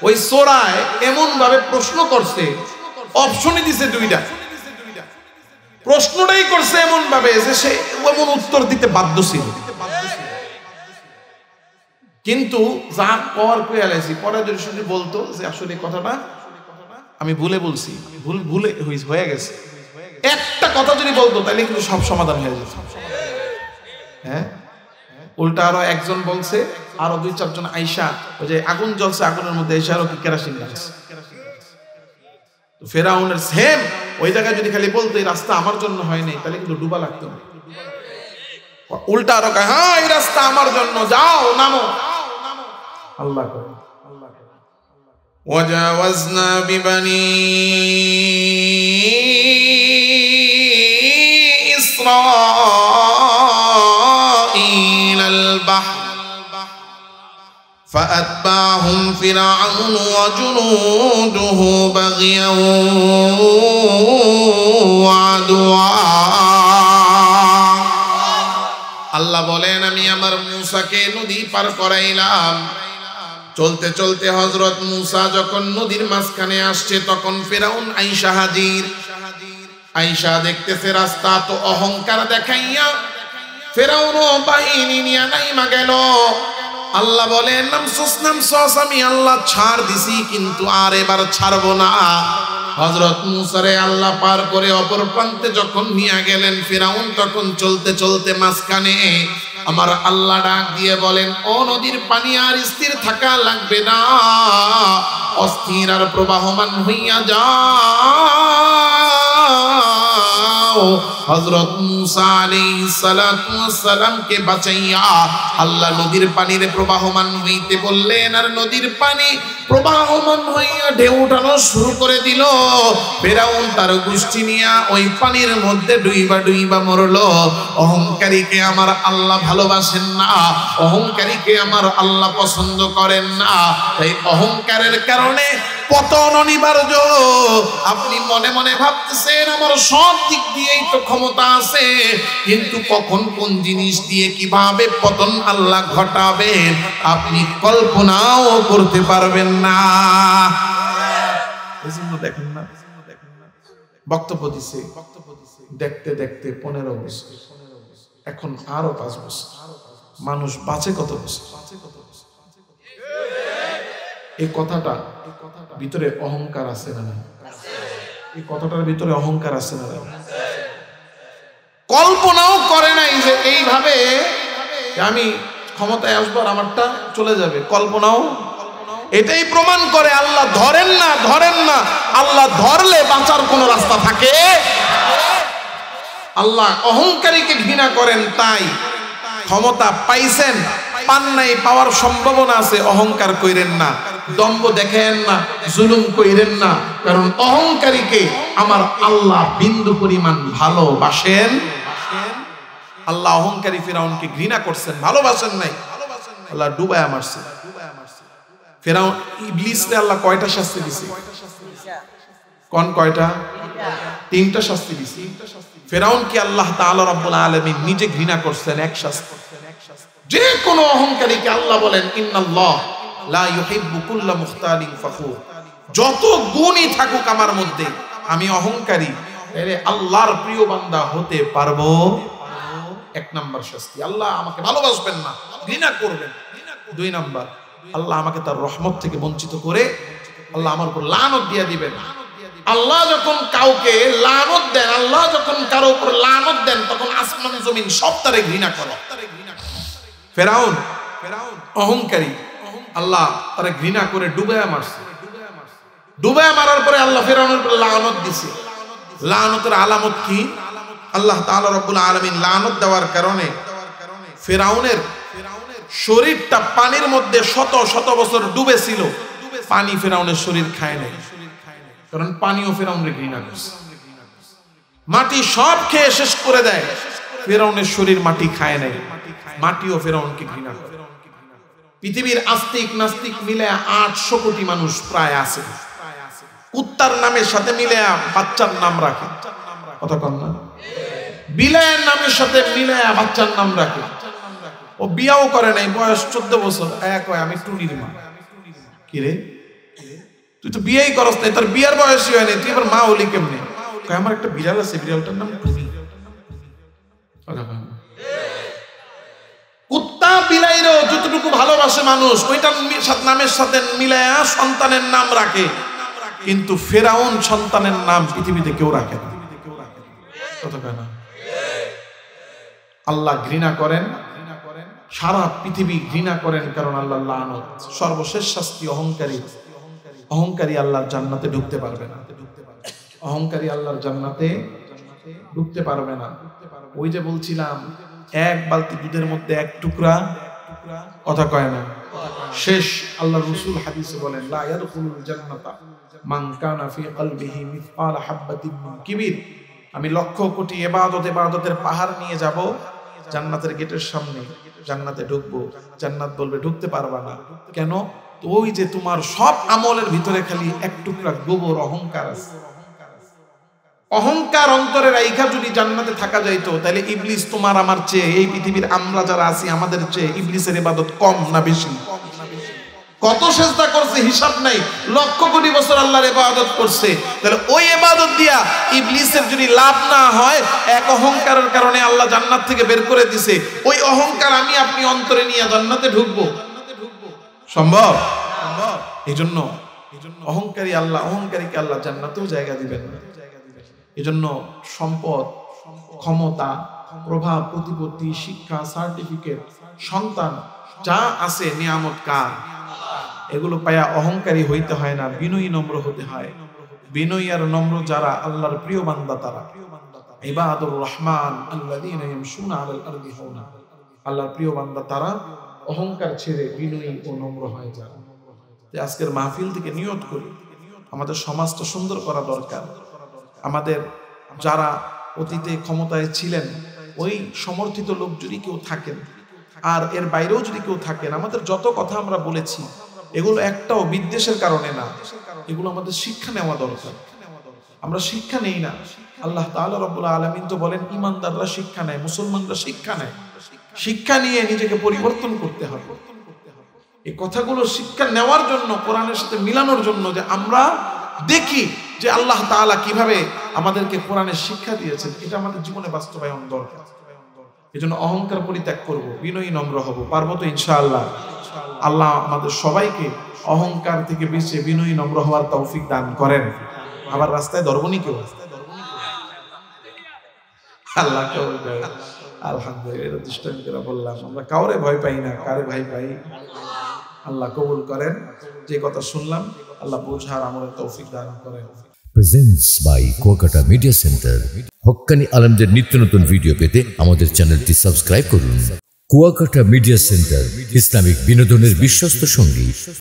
ওই সোরায় এমন ভাবে প্রশ্ন করছে, অপশনই দিছে দুইটা, প্রশ্নটাই করছে এমন ভাবে যে সে এমন উত্তর দিতে বাধ্য ছিল। কিন্তু যা কর কয়ালাইছি, পরে যদি শুনে বলতো যে আসলে কথাটা আমি ভুলে বলছি, ভুলে হয়ে গেছে, একটা কথা যদি বলতো তাহলে কিন্তু সব সমাধান হয়ে যেত। হ্যাঁ, উল্টা আরো একজন বলছে, আরো 2-4 জন আইসা, ওই যে আগুন জ্বলছে, আগুনের মধ্যে এসে আরো কি কেরাসিন ঢালছে। ফেরাউনের সেম ওই জায়গায় যদি খালি বলতো এই রাস্তা আমার জন্য হয় নাই, তাহলে কিন্তু ডুবা লাগতো না। উল্টা আরো কয় হ্যাঁ এই রাস্তা আমার জন্য, যাও নামো। আল্লাহ করে ওয়াজাওয়াজনা বিবানি ইসরাঈল আল বাহর فأتبعهم فرعون وجنوده بغيا وعدوا। আল্লাহ বলেন আমি আমার মূসাকে নদী পার করাইলাম। চলতে চলতে হযরত মূসা যখন নদীর মাঝখানে আসছে, তখন ফিরআউন আইসা হাজির। আইসা দেখতেছে রাস্তা, তো অহংকার দেখাইয়া ফিরআউনও বাহিনী নিয়ে নাইমা গেল। আল্লাহ বলেন নামসস, আমি আল্লাহ ছাড় দিছি, কিন্তু আর এবার ছাড়বো না। হযরত মূসারে আল্লাহ পার করে অপর প্রান্তে যখন নিয়ে গেলেন, ফিরআউন তখন চলতে চলতে মাঝখানে আমার আল্লাহ ডাক দিয়ে বলেন, ও নদীর পানি আর স্থির থাকা লাগবে না, অস্থির আর প্রবাহমান হইয়া যাও। হযরত মূসা আলাইহিস সালাতু ওয়াস সালামকে বাঁচাইয়া আল্লাহ নদীর পানিরে প্রবাহমান হইতে বললেন, আর নদীর পানি প্রবাহমান হইয়া ঢেউ উঠানো শুরু করে দিল। ফিরআউন তার গোষ্ঠী নিয়া ওই পানির মধ্যে ডুইবা মরলো। অহংকারীকে আমার আল্লাহ ভালোবাসেন না, অহংকারীকে আমার আল্লাহ পছন্দ করেন না। তাই অহংকারের কারণে পতন অনিবার্য। আপনি মনে মনে ভাবতেছেন আমার সব দিক দিয়েই তো ক্ষমতা আছে, কিন্তু কখন কোন জিনিস দিয়ে কিভাবে পতন আল্লাহ ঘটাবেন আপনি কল্পনাও করতে পারবেন না। এজন্য দেখেন না, বক্তব্য দিছে, দেখতে দেখতে 15 বছর, এখন আরো 5 বছর, মানুষ বাঁচে কত বছর? এই কথাটা ভিতরে অহংকার আছে না? এই কথাটার ভিতরে অহংকার আছে না? কল্পনাও করে নাই যে এইভাবে আমি ক্ষমতায় আসবো আর আমারটা চলে যাবে, কল্পনাও। এটাই প্রমাণ করে আল্লাহ ধরেন না। আল্লাহ ধরলে বাঁচার কোন রাস্তা থাকে? আল্লাহ অহংকারীকে ঘৃণা করেন, তাই ক্ষমতা পাইছেন, পান নাই, পাওয়ার সম্ভাবনা আছে, অহংকার কইরেন না, দম্ভ দেখেন না, জুলুম কইরেন না, কারণ অহংকারীকে আমার আল্লাহ বিন্দু পরিমাণ ভালোবাসেন। আল্লাহ অহংকারী ফিরাউনকে ঘৃণা করছেন, ভালোবাসেন নাই, আল্লাহ ডুবায়া মারছে। ফিরাউন ইবলিসকে আল্লাহ কয়টা শাস্তি দিছে? কোন কয়টা? 3টা শাস্তি দিছে। ফিরাউনকে আল্লাহ তাআলা রাব্বুল আলামিন নিজে ঘৃণা করছেন, এক শাস্তি। যে কোনো অহংকারীকে আল্লাহ বলেন ইন্নাল্লাহ লা ইউহিব্বু কুল্লা মুখতালিন ফখুর। যত গুণই থাকুক আমার মধ্যে, আমি অহংকারী, এরে আল্লাহর প্রিয় বান্দা হতে পারবো? 1 নাম্বার শাস্তি। আল্লাহ আমাকে ভালোবাসবেন না, ঘৃণা করবেন। 2 নাম্বার, আল্লাহ আমাকে তার রহমত থেকে বঞ্চিত করে আল্লাহ আমার উপর লানত দিয়ে দিবেন। আল্লাহ যখন কাউকে লানত দেন, আল্লাহ যখন কারো উপর লানত দেন, তখন আসমান জমিন সব তারে ঘৃণা করে। ফেরাউন অহংকারী, আল্লাহ তারে ঘৃণা করে ডুবায়া মারছে। ডুবায়া মারার পরে আল্লাহ ফেরাউনের উপর লানত দিছে। লানতের আলামত কি? আল্লাহ তাআলা রব্বুল আলামিন লানত দেওয়ার কারণে ফেরাউনের শরীরটা পানির মধ্যে শত শত বছর ডুবে ছিল, পানি ফেরাউনের শরীর খায় নাই, কারণ পানিও ফেরাউনের ঘৃণা করছে। মাটি সব খেয়ে শেষ করে দেয়, ফেরাউনের শরীর মাটি খায় নাই, মাটিও ফেরাউনকে ঘৃণা করে। পৃথিবীর আস্তিক নাস্তিক মিলে 800 কোটি মানুষ প্রায় আছে। কুত্তার নামের সাথে মিলে বাচ্চার নাম রাখে, কথা কম না? বিলায়ের নামের সাথে মিলে বাচ্চার নাম রাখে। ও বিয়াও করে নাই, বয়স 14 বছর, কয় আমি টুনির মা। কি রে, তুই তো বিয়েই করস নাই, তোর বিয়ের বয়সই হয় নাই, তুই এবার মা হলি কেমনে? কয় আমার একটা বিড়াল আছে, বিড়ালটার নাম টুনি। কুত্তা বিলাইরও যতটুকু ভালোবাসে মানুষ, ওইটার নামের সাথে মিলায়া সন্তানের নাম রাখে, কিন্তু ফেরাউন সন্তানের নাম পৃথিবীতে কেউ রাখে না। কতখানা আল্লাহ ঘৃণা করেন, সারা পৃথিবী ঘৃণা করেন, কারণ আল্লাহ লানত। সর্বশেষ শাস্তি অহংকারী আল্লাহর জান্নাতে ঢুকতে পারবে না। অহংকারী আল্লাহর জান্নাতে ঢুকতে পারবে না। ওই যে বলছিলাম, 1 বালতি দুধের মধ্যে 1 টুকরা, কথা কয় না। শেষ আল্লাহর রাসূল হাদিসে বলেন, লা ইয়াদখুলুল জান্নাতা মান কানা ফি কলবিহি মিসকাল হাববাতিন মিন কিবির। আমি লক্ষ কোটি ইবাদতের পাহাড় নিয়ে যাব জান্নাতের গেটের সামনে, জান্নাতে ঢুকবো, জান্নাত বলবে ঢুকতে পারবা না। কেন? তো ওই যে তোমার সব আমলের ভিতরে খালি 1 টুকরা গোবর অহংকার আছে। অহংকার অন্তরে রাইখা যদি জান্নাতে থাকা যাইতো, তাহলে ইবলিস তোমার আমার চেয়ে, এই পৃথিবীর আমরা যারা আছি আমাদের চেয়ে ইবলিসের ইবাদত কম না বেশি? কত সেজদা করছে হিসাব নাই, লক্ষ কোটি বছর আল্লাহর ইবাদত করছে। তাহলে ওই ইবাদত দিয়া ইবলিসের যদি লাভ না হয়, এক অহংকারের কারণে আল্লাহ জান্নাত থেকে বের করে দিছে, ওই অহংকার আমি আপনি অন্তরে নিয়ে জান্নাতে ঢুকবো? সম্ভব? এইজন্য অহংকারীকে আল্লাহ জান্নাতেও জায়গা দিবেন না। এজন্য সম্পদ, ক্ষমতা, প্রভাব, প্রতিপত্তি, শিক্ষা, সার্টিফিকেট, সন্তান যা আছে নিয়ামত কার? এগুলো পায়া অহংকারী হইতে হয় না, বিনয়ী নম্র হতে হয়। বিনয়ী আর নম্র যারা আল্লাহর প্রিয় বান্দা, তারা ইবাদুর রহমান আল্লাযীনা ইয়ামশুনা আলাল আরদি হাওনা। আল্লাহর প্রিয় বান্দা তারা অহংকার ছেড়ে বিনয়ী ও নম্র হয়ে যায়। আজকের মাহফিল থেকে নিয়ত করি, আমাদের সমাজটা সুন্দর করা দরকার। আমাদের যারা অতীতে ক্ষমতায় ছিলেন, ওই সমর্থিত লোক যদি কেউ থাকেন, আর এর বাইরেও যদি কেউ থাকেন, আমাদের যত কথা আমরা বলেছি এগুলো একটাও বিদ্বেষের কারণে না, এগুলো আমাদের শিক্ষা নেওয়া দরকার। আমরা শিক্ষা নেই না। আল্লাহ তাআলা রাব্বুল আলামিন তো বলেন ঈমানদাররা শিক্ষা নেয়, মুসলমানরা শিক্ষা নেয়। শিক্ষা নিয়ে নিজেকে পরিবর্তন করতে হবে। এই কথাগুলো শিক্ষা নেওয়ার জন্য, কোরআনের সাথে মিলানোর জন্য, যে আমরা দেখি যে আল্লাহ তাআলা কিভাবে আমাদেরকে কোরআনের শিক্ষা দিয়েছেন, এটা আমাদের জীবনে বাস্তবায়ন দরকার। এজন্য অহংকার পরিত্যাগ করব, বিনয়ী নম্র হব। পারবো তো ইনশাআল্লাহ? আল্লাহ আমাদের সবাইকে অহংকার থেকে বেঁচে বিনয়ী নম্র হওয়ার তৌফিক দান করেন। আবার রাস্তায় ধরবনি কেউ, আল্লাহ কবুল করে। আলহামদুলিল্লাহ, দৃষ্টান্ত করে বললাম, আমরা কাউরে ভয় পাই না, কারে ভয় পাই? আল্লাহ কবুল করেন। যে কথা শুনলাম আল্লাহ বোঝার আমলের তৌফিক দান করেন। Presents by Kuakata media centre. হক্কানি আলেমদের নিত্য নতুন ভিডিও পেতে আমাদের চ্যানেলটি সাবস্ক্রাইব করুন। কুয়াকাটা মিডিয়া সেন্টার, ইসলামিক বিনোদনের বিশ্বস্ত সঙ্গী।